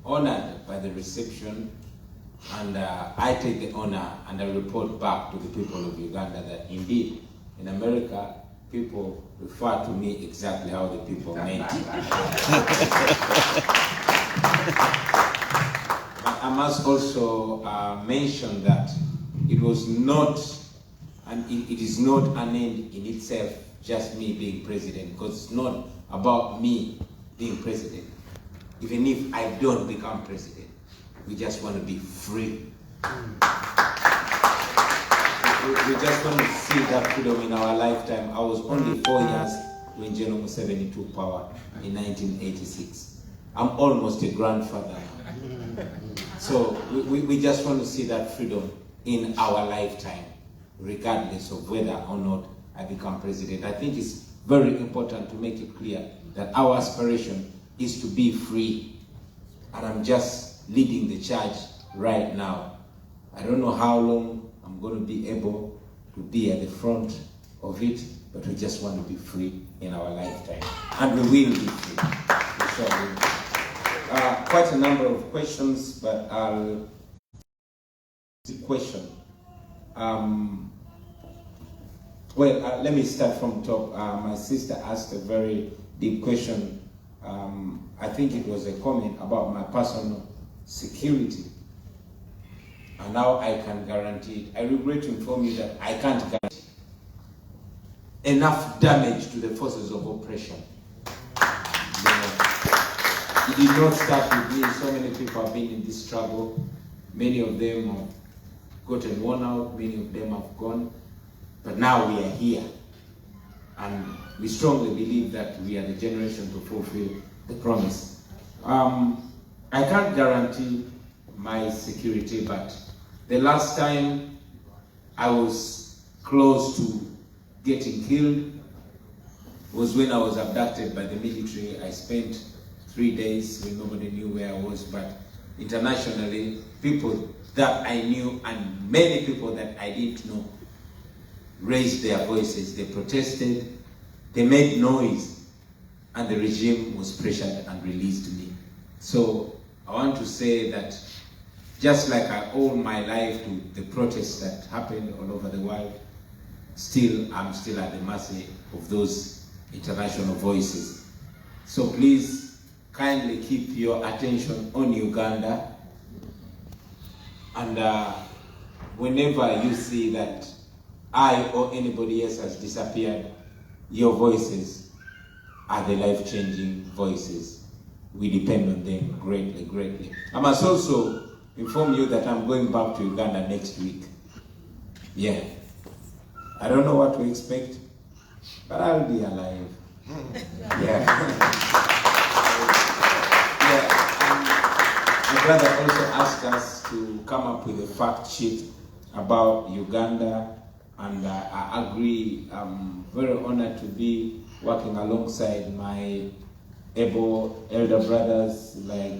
Speaker 1: honored by the reception, and I take the honor and I report back to the people of Uganda that indeed, in America, people refer to me exactly how the people meant it. But I must also mention that it was not, and it is not an end in itself, just me being president, because it's not about me being president. Even if I don't become president, we just want to be free. We just want to see that freedom in our lifetime. I was only 4 years when General Museveni took power in 1986. I'm almost a grandfather now. So we just want to see that freedom in our lifetime, regardless of whether or not I become president. I think it's very important to make it clear that our aspiration is to be free. And I'm just leading the charge right now. I don't know how long I'm going to be able to be at the front of it, but we just want to be free in our lifetime. And we will be free. Quite a number of questions, but I'll the question. Let me start from top. My sister asked a very deep question I think it was a comment about my personal security. And now I can guarantee it. I regret to inform you that I can't guarantee enough damage to the forces of oppression. It did not start with me. So many people have been in this struggle. Many of them have gotten worn out. Many of them have gone. But now we are here. And we strongly believe that we are the generation to fulfill the promise. I can't guarantee my security, but the last time I was close to getting killed was when I was abducted by the military. I spent 3 days when nobody knew where I was, but internationally, people that I knew and many people that I didn't know raised their voices. They protested, they made noise, and the regime was pressured and released me. So I want to say that just like I owe my life to the protests that happened all over the world, I'm still at the mercy of those international voices. So please, kindly keep your attention on Uganda, and whenever you see that I or anybody else has disappeared, your voices are the life-changing voices. We depend on them greatly, greatly. I must also inform you that I'm going back to Uganda next week. Yeah. I don't know what to expect, but I'll be alive. Yeah. My brother also asked us to come up with a fact sheet about Uganda, and I agree. I'm very honored to be working alongside my able elder brothers like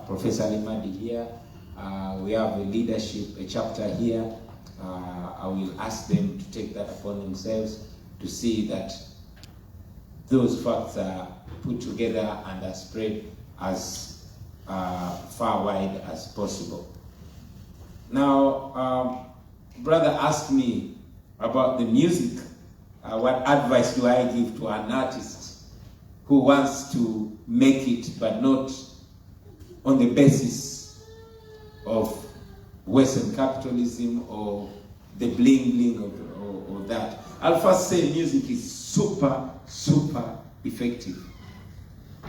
Speaker 1: Professor Limadi here. We have a leadership, a chapter here. I will ask them to take that upon themselves to see that those facts are put together and are spread as far wide as possible. Now, brother asked me about the music. What advice do I give to an artist who wants to make it, but not on the basis of Western capitalism or the bling-bling or that? I'll first say music is super, super effective.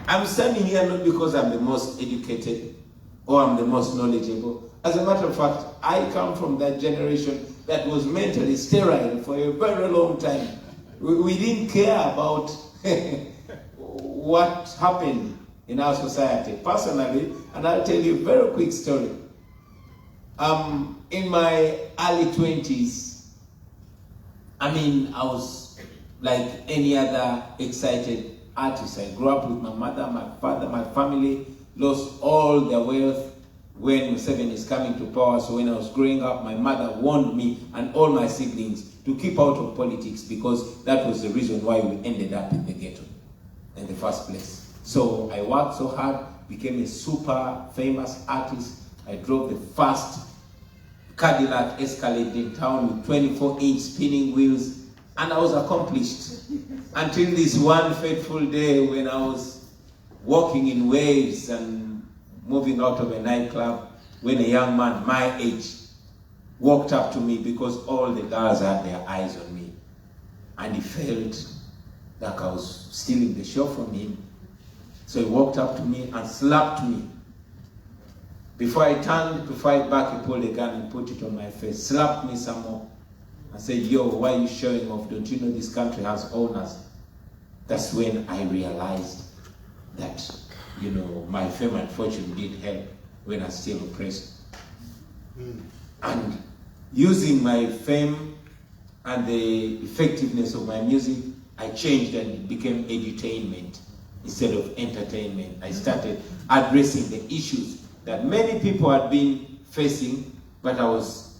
Speaker 1: I'm standing here not because I'm the most educated or I'm the most knowledgeable. As a matter of fact, I come from that generation that was mentally sterile for a very long time. We didn't care about what happened in our society. Personally, and I'll tell you a very quick story. In my early 20s, I was like any other excited artist. I grew up with my mother, my father, my family lost all their wealth when Museveni is coming to power. So when I was growing up, my mother warned me and all my siblings to keep out of politics because that was the reason why we ended up in the ghetto in the first place. So I worked so hard, became a super famous artist. I drove the first Cadillac Escalade in town with 24-inch spinning wheels, and I was accomplished. Until this one fateful day when I was walking in waves and moving out of a nightclub, when a young man my age walked up to me because all the girls had their eyes on me. And he felt like I was stealing the show from him. So he walked up to me and slapped me. Before I turned to fight back, he pulled a gun and put it on my face, slapped me some more. I said, yo, why are you showing off? Don't you know this country has owners? That's when I realized that, my fame and fortune did help when I was still oppressed. And using my fame and the effectiveness of my music, I changed and it became edutainment instead of entertainment. I started addressing the issues that many people had been facing, but I was,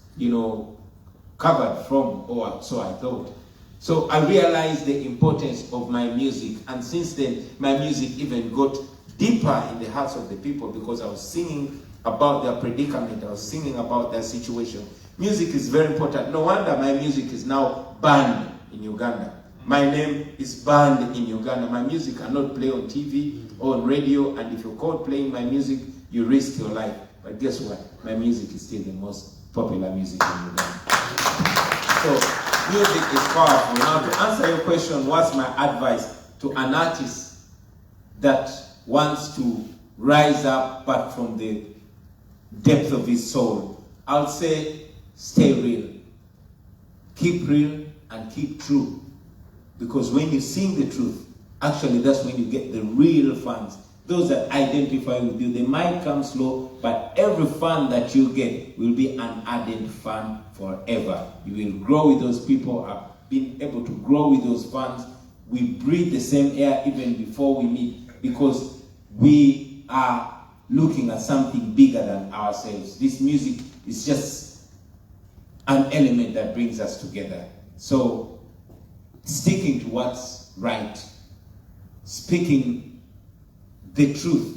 Speaker 1: covered from, or so I thought. So I realized the importance of my music, and since then, my music even got deeper in the hearts of the people because I was singing about their predicament, I was singing about their situation. Music is very important. No wonder my music is now banned in Uganda. My name is banned in Uganda. My music cannot play on TV. or on radio, and if you're caught playing my music, you risk your life. But guess what? My music is still the most popular music in Uganda. So music is powerful. Now, to answer your question, what's my advice to an artist that wants to rise up but from the depth of his soul? I'll say, stay real. Keep real and keep true. Because when you sing the truth, actually that's when you get the real fans. Those that identify with you, they might come slow, but every fan that you get will be an ardent fan forever. You will grow with those people. I've been able to grow with those fans. We breathe the same air even before we meet, because we are looking at something bigger than ourselves. This music is just an element that brings us together. So, sticking to what's right, speaking the truth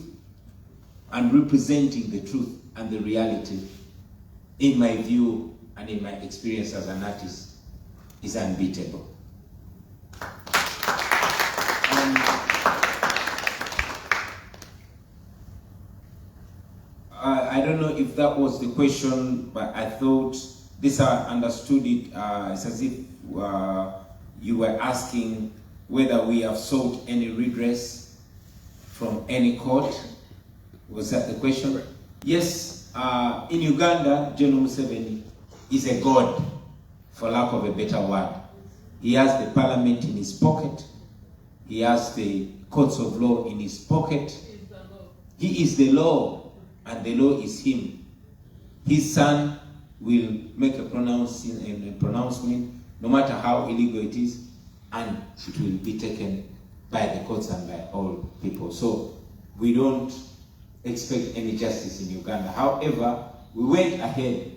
Speaker 1: and representing the truth and the reality, in my view and in my experience as an artist, is unbeatable. I don't know if that was the question, but I thought this, I understood it. It's as if you were asking whether we have sought any redress from any court. Was that the question? Yes. In Uganda, General Museveni is a god, for lack of a better word. He has the parliament in his pocket. He has the courts of law in his pocket. He is the law, and the law is him. His son will make a pronouncement, no matter how illegal it is, and it will be taken by the courts and by all people. So we don't expect any justice in Uganda. However, we went ahead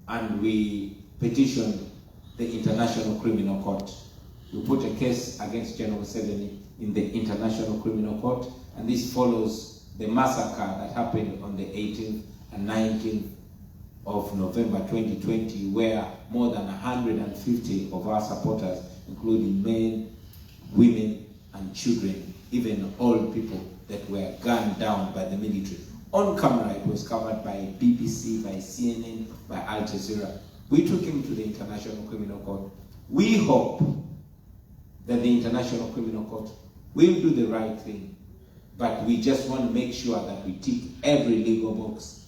Speaker 1: and we petitioned the International Criminal Court. We put a case against General Museveni in the International Criminal Court, and this follows the massacre that happened on the 18th and 19th of November 2020, where more than 150 of our supporters, including men, women, and children, even old people, that were gunned down by the military. On camera, it was covered by BBC, by CNN, by Al Jazeera. We took him to the International Criminal Court. We hope that the International Criminal Court will do the right thing, but we just want to make sure that we tick every legal box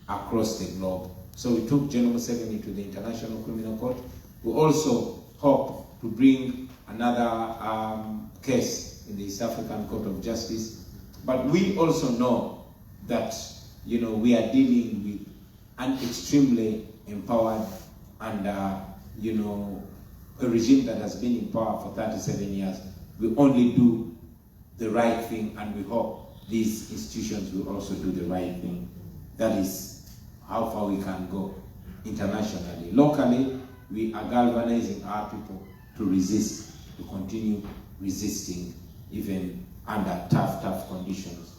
Speaker 1: across the globe. So we took General Museveni to the International Criminal Court. We also hope to bring another case in the East African Court of Justice. But we also know that, we are dealing with an extremely empowered and, a regime that has been in power for 37 years. We only do the right thing, and we hope these institutions will also do the right thing. That is how far we can go internationally. Locally, we are galvanizing our people to resist, to continue resisting, even under tough conditions.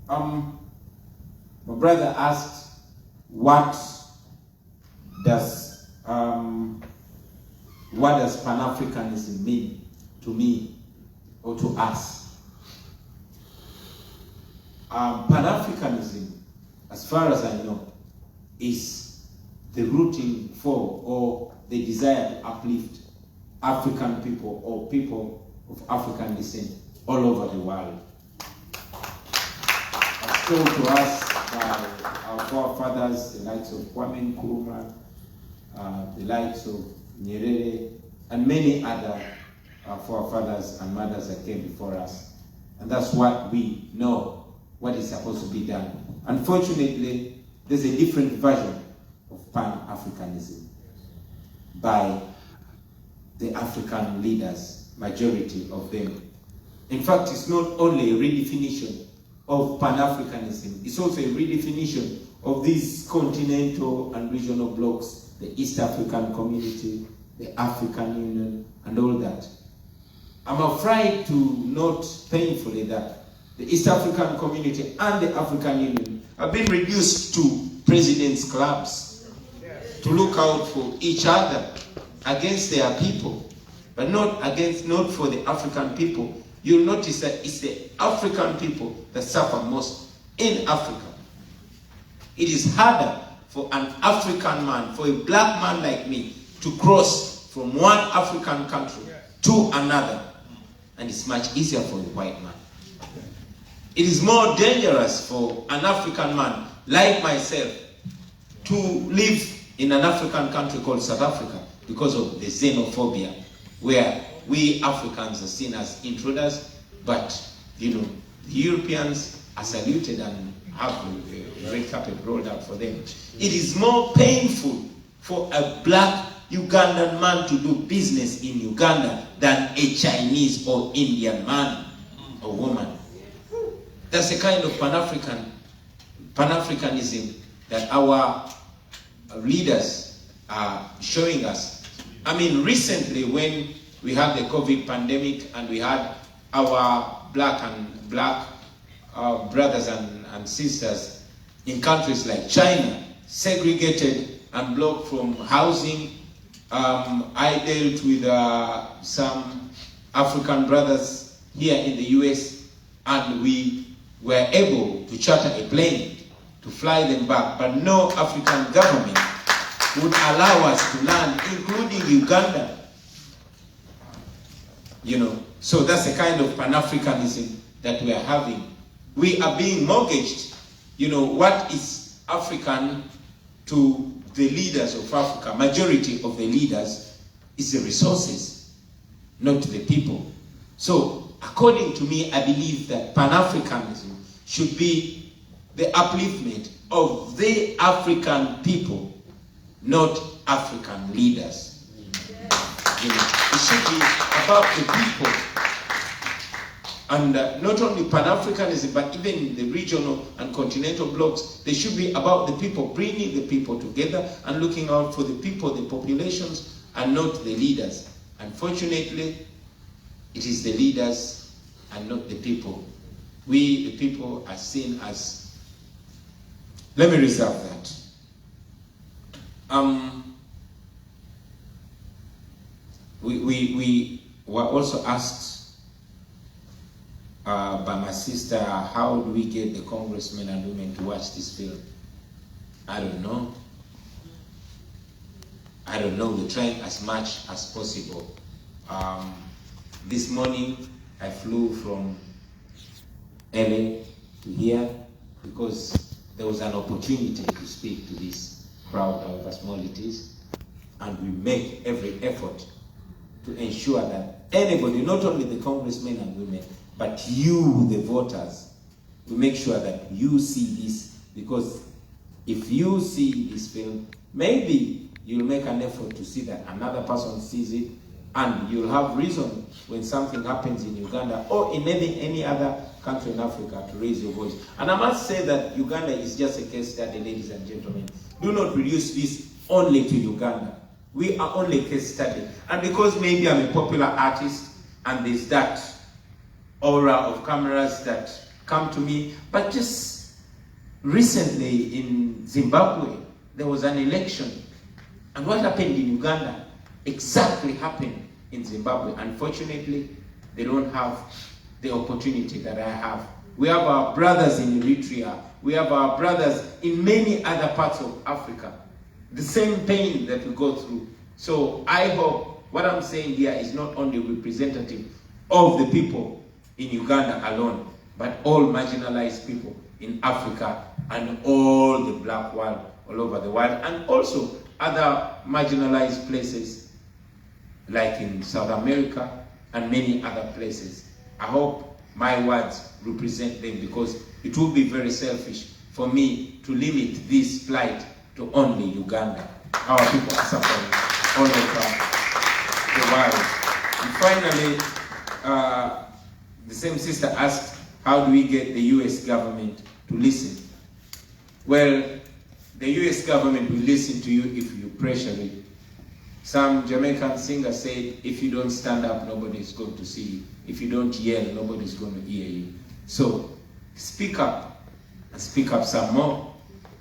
Speaker 1: My brother asked, what does Pan-Africanism mean to me or to us? Pan-Africanism, as far as I know, is the rooting for or the desire to uplift African people or people of African descent all over the world. As told to us by our forefathers, the likes of Kwame Nkrumah, the likes of Nyerere, and many other forefathers and mothers that came before us. And that's what we know, what is supposed to be done. Unfortunately, there's a different version of Pan-Africanism by the African leaders, majority of them. In fact, it's not only a redefinition of Pan-Africanism, it's also a redefinition of these continental and regional blocs, the East African Community, the African Union, and all that. I'm afraid to note painfully that the East African Community and the African Union have been reduced to presidents' clubs to look out for each other against their people, but not for the African people. you'll notice that it's the African people that suffer most in Africa. It is harder for an African man, for a black man like me, to cross from one African country to another. And it's much easier for a white man. It is more dangerous for an African man like myself to live in an African country called South Africa because of the xenophobia, where we Africans are seen as intruders, but you know, the Europeans are saluted and have a red carpet rolled out for them. It is more painful for a black Ugandan man to do business in Uganda than a Chinese or Indian man or woman. That's the kind of Pan-Africanism that our leaders are showing us. I mean, recently when we had the COVID pandemic and we had our black brothers and sisters in countries like China segregated and blocked from housing. I dealt with some African brothers here in the US, and we were able to charter a plane to fly them back, but no African government would allow us to land, including Uganda. You know, so that's the kind of Pan-Africanism that we are having. We are being mortgaged. You know, what is African to the leaders of Africa? Majority of the leaders is the resources, not the people. So, according to me, I believe that Pan-Africanism should be the upliftment of the African people, not African leaders. You know, it should be about the people. And not only Pan-Africanism, but even the regional and continental blocks, they should be about the people, bringing the people together and looking out for the people, the populations, and not the leaders. Unfortunately, it is the leaders and not the people. We, the people, are seen as... Let me reserve that. We were also asked by my sister, how do we get the congressmen and women to watch this film? I don't know. I don't know. We're trying as much as possible. This morning, I flew from LA to here because there was an opportunity to speak to this crowd, however small it is, and we make every effort to ensure that anybody, not only the congressmen and women, but you, the voters, we make sure that you see this, because if you see this film, maybe you'll make an effort to see that another person sees it, and you'll have reason when something happens in Uganda or in any other country in Africa to raise your voice. And I must say that Uganda is just a case study, ladies and gentlemen. Do not reduce this only to Uganda. We are only a case study. And because maybe I'm a popular artist and there's that aura of cameras that come to me, but just recently in Zimbabwe, there was an election. And what happened in Uganda exactly happened in Zimbabwe. Unfortunately, they don't have the opportunity that I have. We have our brothers in Eritrea. We have our brothers in many other parts of Africa. The same pain that we go through. So I hope what I'm saying here is not only representative of the people in Uganda alone, but all marginalized people in Africa and all the black world all over the world, and also other marginalized places like in South America and many other places. I hope my words represent them, because it would be very selfish for me to limit this plight to only Uganda. Our people are suffering all over the world. And finally, the same sister asked, how do we get the US government to listen? Well, the US government will listen to you if you pressure it. Some Jamaican singer said, if you don't stand up, nobody's going to see you. If you don't yell, nobody's going to hear you. So, speak up, and speak up some more.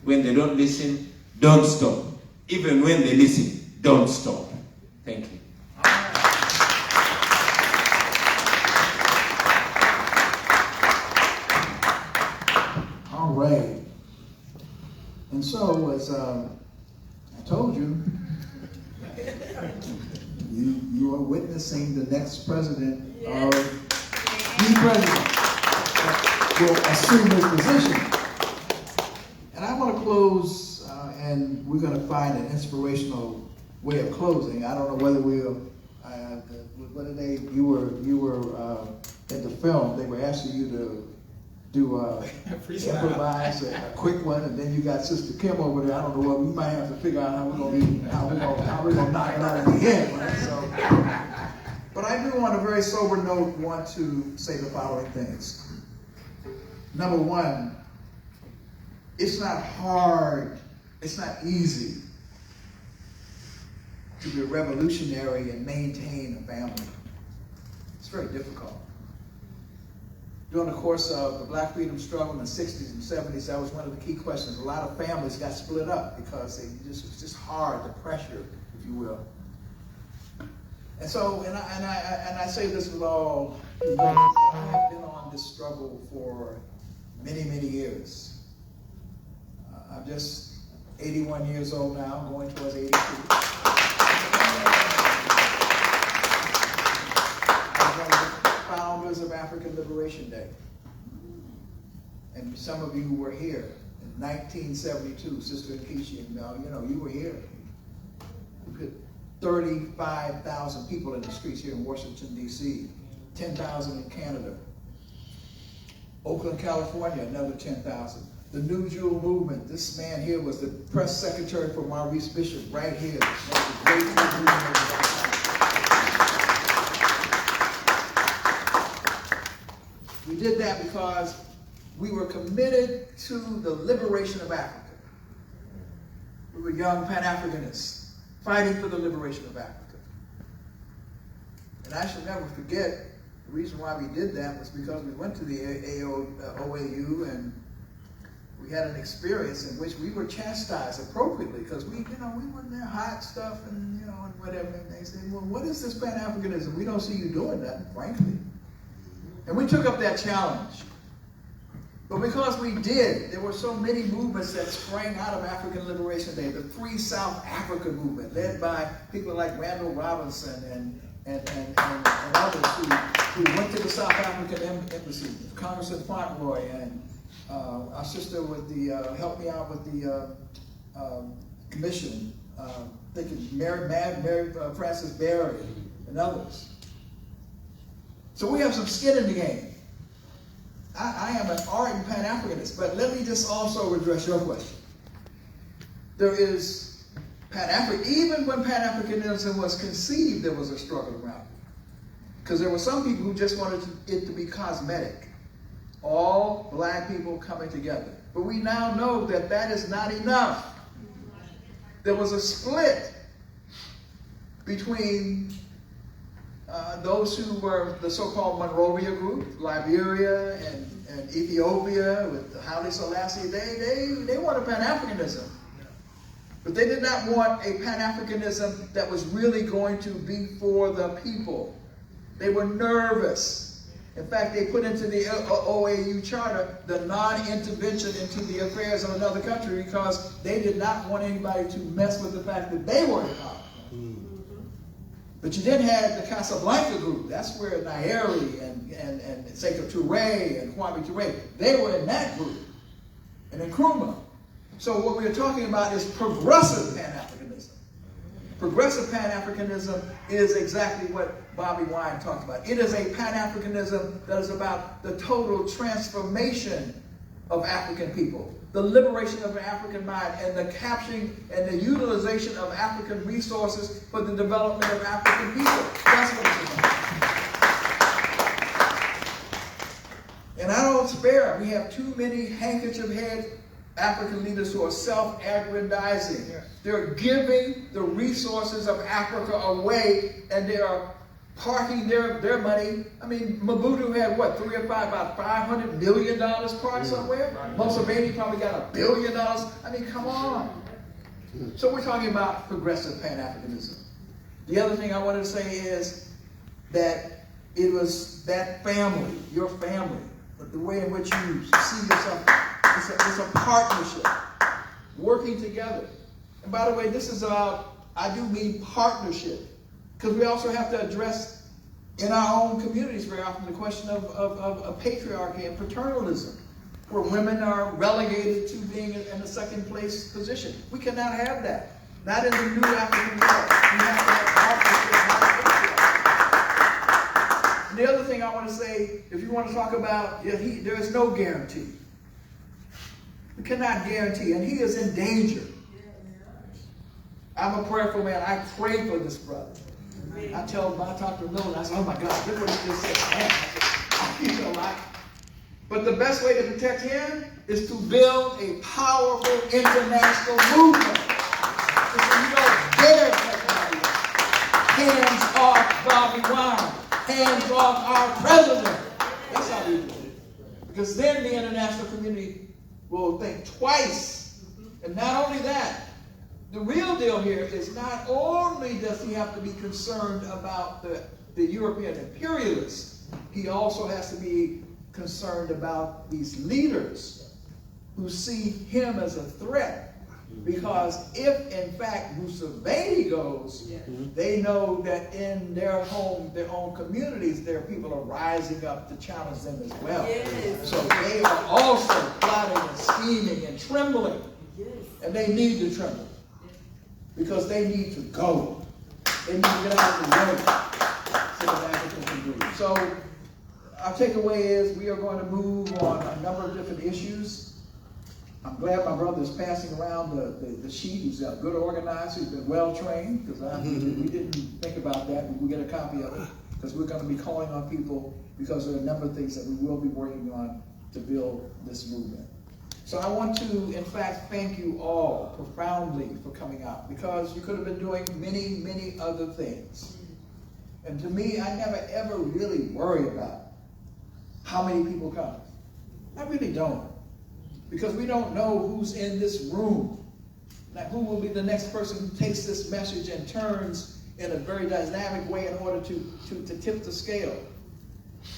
Speaker 1: When they don't listen, don't stop. Even when they listen, don't stop. Thank you.
Speaker 2: parade. And so, as I told you, you are witnessing the next president of the president will assume this position. And I want to close, and we're going to find an inspirational way of closing. I don't know whether we'll. What did they? You were in the film. They were asking you to do improvise a quick one, and then you got Sister Kim over there. I don't know what we might have to figure out how we're gonna knock it out at the end. Right? So, but I do, on a very sober note, want to say the following things. Number one, it's not hard. It's not easy to be a revolutionary and maintain a family. It's very difficult. During the course of the Black freedom struggle in the 60s and 70s, that was one of the key questions. A lot of families got split up because it was just hard, the pressure, if you will. And so, and I say this with all humility, I've been on this struggle for many, many years. I'm just 81 years old now, going towards 82. Founders of African Liberation Day. And some of you who were here in 1972, Sister Nkechi, you were here. We put 35,000 people in the streets here in Washington, D.C., 10,000 in Canada. Oakland, California, another 10,000. The New Jewel Movement, this man here was the press secretary for Maurice Bishop, right here. One of the great movement. We did that because we were committed to the liberation of Africa. We were young Pan-Africanists fighting for the liberation of Africa. And I shall never forget, the reason why we did that was because we went to the OAU and we had an experience in which we were chastised appropriately because we were in there hot stuff and whatever. And they said, well, what is this Pan-Africanism? We don't see you doing that, frankly. And we took up that challenge. But because we did, there were so many movements that sprang out of African Liberation Day. The Free South Africa movement, led by people like Randall Robinson and others who went to the South African embassy, Congressman Fauntleroy and our sister with the, helped me out with the commission, thinking Mary Frances Berry and others. So we have some skin in the game. I am an ardent Pan-Africanist, but let me just also address your question. There is Pan-African, even when Pan-Africanism was conceived, there was a struggle around it. Because there were some people who just wanted it to be cosmetic. All black people coming together. But we now know that that is not enough. There was a split between those who were the so-called Monrovia group, Liberia and Ethiopia with Haile Selassie. They wanted Pan-Africanism. But they did not want a Pan-Africanism that was really going to be for the people. They were nervous. In fact, they put into the OAU charter the non-intervention into the affairs of another country because they did not want anybody to mess with the fact that they were in power. But you then had the Casablanca group. That's where Nyeri and Sekou Touré and Kwame Touré, they were in that group. And Nkrumah. So what we're talking about is progressive Pan-Africanism. Progressive Pan-Africanism is exactly what Bobby Wine talked about. It is a Pan-Africanism that is about the total transformation of African people, the liberation of the African mind, and the capturing and the utilization of African resources for the development of African people. That's what it's about. And I don't spare. We have too many handkerchief-head African leaders who are self-aggrandizing. Yes. They're giving the resources of Africa away, and they are parking their money. I mean, Mobutu had what, about $500 million parked somewhere? Right. Museveni probably got $1 billion. I mean, come on. So we're talking about progressive Pan-Africanism. The other thing I wanted to say is that it was that family, your family, but the way in which you see yourself,
Speaker 9: It's a partnership, working together. And by the way, this is about, I do mean partnership, because we also have to address in our own communities very often the question of patriarchy and paternalism, where women are relegated to being in a second place position. We cannot have that. Not in the new African world. We have to have partnership. And the other thing I want to say, if you want to talk about, there is no guarantee. We cannot guarantee, and he is in danger. I'm a prayerful man. I pray for this brother. I talk to Milton, I say, oh my God, look what he just said. Man, I feel a lot. But the best way to protect him is to build a powerful international movement. So you don't dare touch Bobby Wine. Hands off Bobby Wine. Hands off our president. That's how we do it. Because then the international community will think twice. And not only that, the real deal here is not only does he have to be concerned about the European imperialists, he also has to be concerned about these leaders who see him as a threat. Because if, in fact, Museveni goes, they know that in their own communities, there are people are rising up to challenge them as well. Yes. So they are also plotting and scheming and trembling. Yes. And they need to tremble. Because they need to go. They need to get out of the way so that Africa can breathe. So our takeaway is we are going to move on a number of different issues. I'm glad my brother is passing around the sheet. He's a good organizer. He's been well trained, because we didn't think about that. We'll get a copy of it, because we're going to be calling on people, because there are a number of things that we will be working on to build this movement. So I want to, in fact, thank you all profoundly for coming out, because you could have been doing many, many other things. And to me, I never ever really worry about how many people come. I really don't. Because we don't know who's in this room. Like who will be the next person who takes this message and turns in a very dynamic way in order to tip the scale.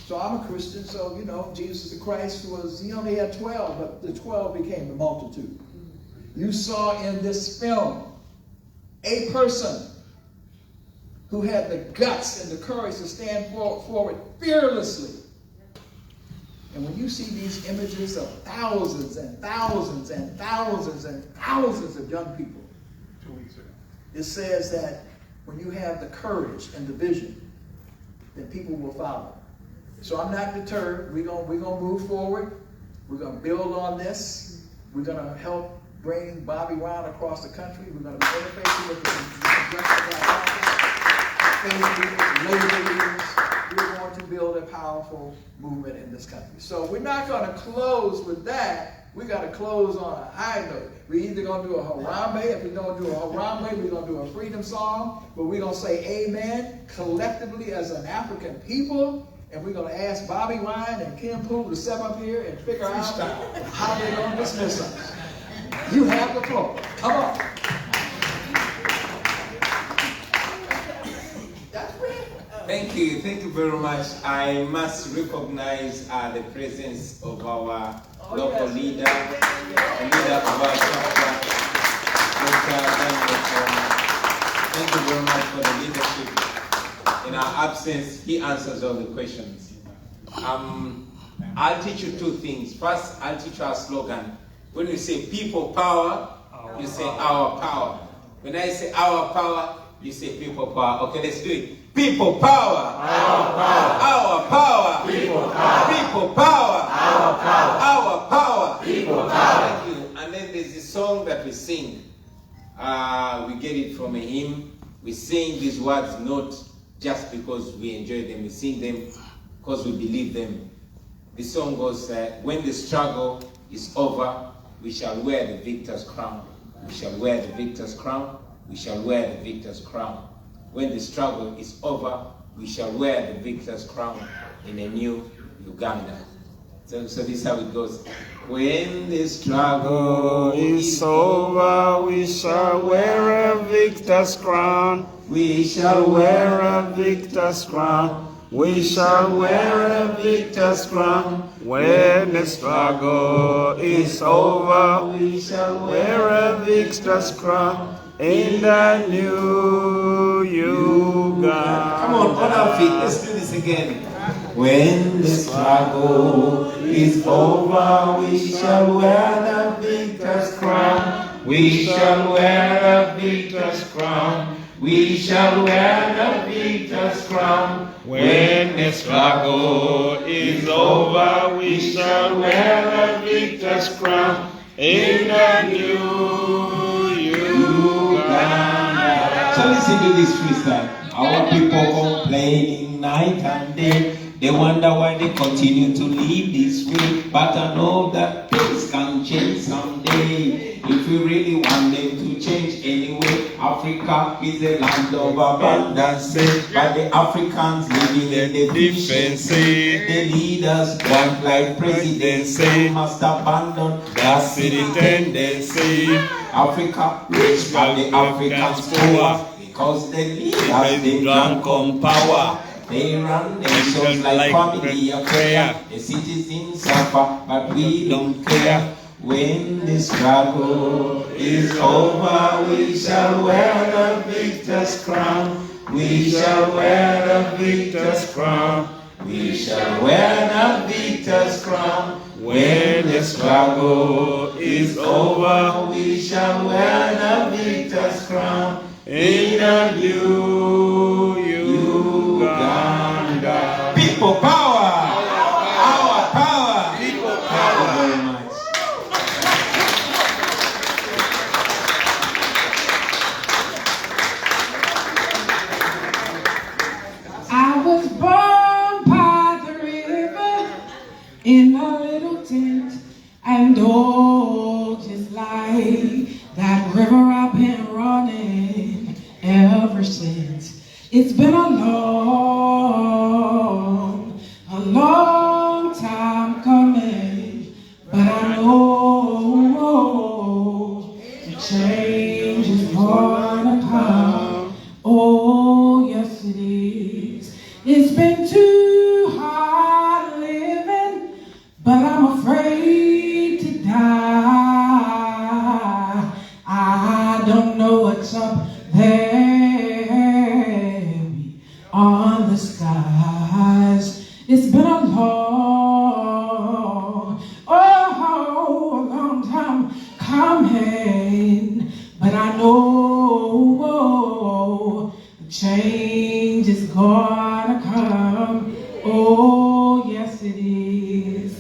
Speaker 9: So I'm a Christian, so you know, Jesus the Christ he only had 12, but the 12 became the multitude. You saw in this film a person who had the guts and the courage to stand forward fearlessly. And when you see these images of thousands and thousands and thousands and thousands of young people,
Speaker 5: 2 weeks ago,
Speaker 9: it says that when you have the courage and the vision, then people will follow. So I'm not deterred. We're gonna move forward. We're gonna build on this. We're gonna help bring Bobby Wine across the country. We're gonna be interfacing with the faith leaders, labor leaders. We're going to build a powerful movement in this country. So we're not going to close with that. We got to close on a high note. We're either going to do a Harambe. If we don't do a Harambe, we're going to do a freedom song. But we're going to say amen collectively as an African people. And we're going to ask Bobby Wine and Kim Poole to step up here and figure out how they're going to dismiss us. You have the floor. Come on.
Speaker 1: Thank you very much. I must recognize the presence of our local leader, the leader of our chapter, Dr. Daniel Choma. Thank you very much for the leadership. In our absence, he answers all the questions. I'll teach you two things. First, I'll teach you our slogan. When you say people power, you say our power. When I say our power, you say people power. Okay, let's do it. People power. Our power. Our power. People power. People power. Our power. Our power. People power. Thank you. And then there's this song that we sing. We get it from a hymn. We sing these words not just because we enjoy them. We sing them because we believe them. The song goes, when the struggle is over, we shall wear the victor's crown. We shall wear the victor's crown. We shall wear the victor's crown. When the struggle is over, we shall wear the victor's crown in a new Uganda. So this is how it goes. When the struggle is over, we shall wear a victor's crown. We shall wear a victor's crown. We shall wear a victor's crown.
Speaker 6: When the struggle is over, we shall wear a victor's crown in the new Uganda.
Speaker 1: Come on our feet, let's do this again. When the struggle is over, we shall wear the victor's crown. We shall wear the victor's crown. We shall wear the victor's crown.
Speaker 6: When the struggle is over, we shall wear the victor's crown in the new Uganda.
Speaker 1: So listen to this freestyle. Our people complaining night and day. They wonder why they continue to live this way. But I know that things can change someday. If we really want them to change anyway. Africa is a land of abundance. But the Africans living in the deficiency. The leaders want like presidency. Must abandon that city tendency. Africa rich but the Africans poor. Because the leaders they drunk on power. They run themselves like family affair. The citizens suffer, but we don't care. When the struggle is over, we shall wear the victor's crown. We shall wear the victor's crown. We shall wear the victor's crown. When the struggle is over, we shall wear the victor's crown. In the new Uganda. People power! Our power! People power! Thank you very much.
Speaker 16: I was born by the river in a little tent, and oh, just like that river I've been running ever since. It's been a long time coming, but I know the change is gonna come. Oh, yes it is. It's been too hard living, but I'm afraid to die. I don't know what's up there on the skies. It's been a long time coming, but I know the change is gonna come. Oh, yes it is.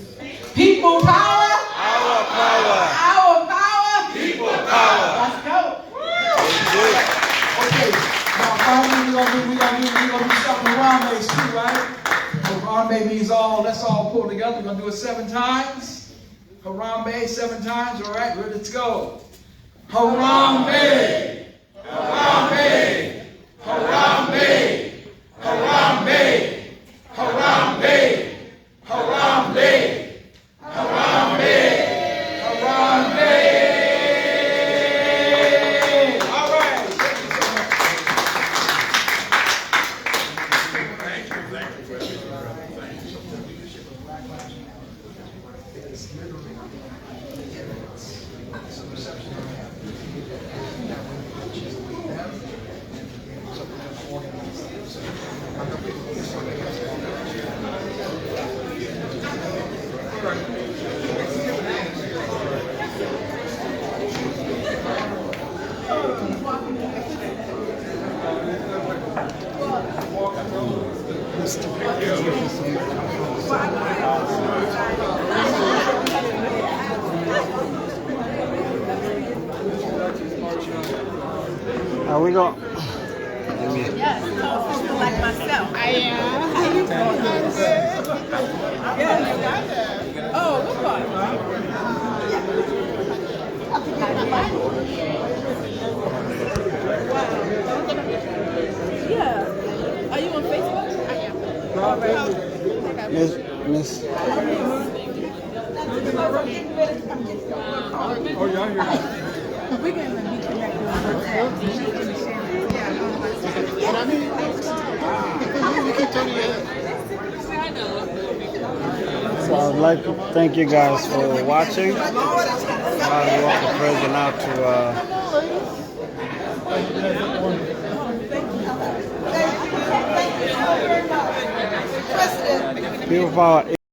Speaker 16: People power.
Speaker 6: Our power.
Speaker 16: Our power.
Speaker 6: People power.
Speaker 16: Let's go.
Speaker 2: Okay, now finally we're gonna do something Harambe too, right? So Harambe means all, let's all pull together. We're gonna do it 7 times. Harambe 7 times, all right, let's go. Harambe! Harambe! Harambe! Harambe! Harambe! Harambe! Harambe! Harambe! All right. Thank you so much.
Speaker 6: Are we going?
Speaker 3: Yes, like myself. I am. How you doing? Yes. Oh, what part? Yeah. Are you on Facebook? I am.
Speaker 6: Miss.
Speaker 5: Oh, y'all here.
Speaker 3: We're going to be connected on WhatsApp.
Speaker 6: So
Speaker 17: So I would like to thank you guys for watching. I walk the president out to
Speaker 8: Thank you so very much. President.
Speaker 17: people.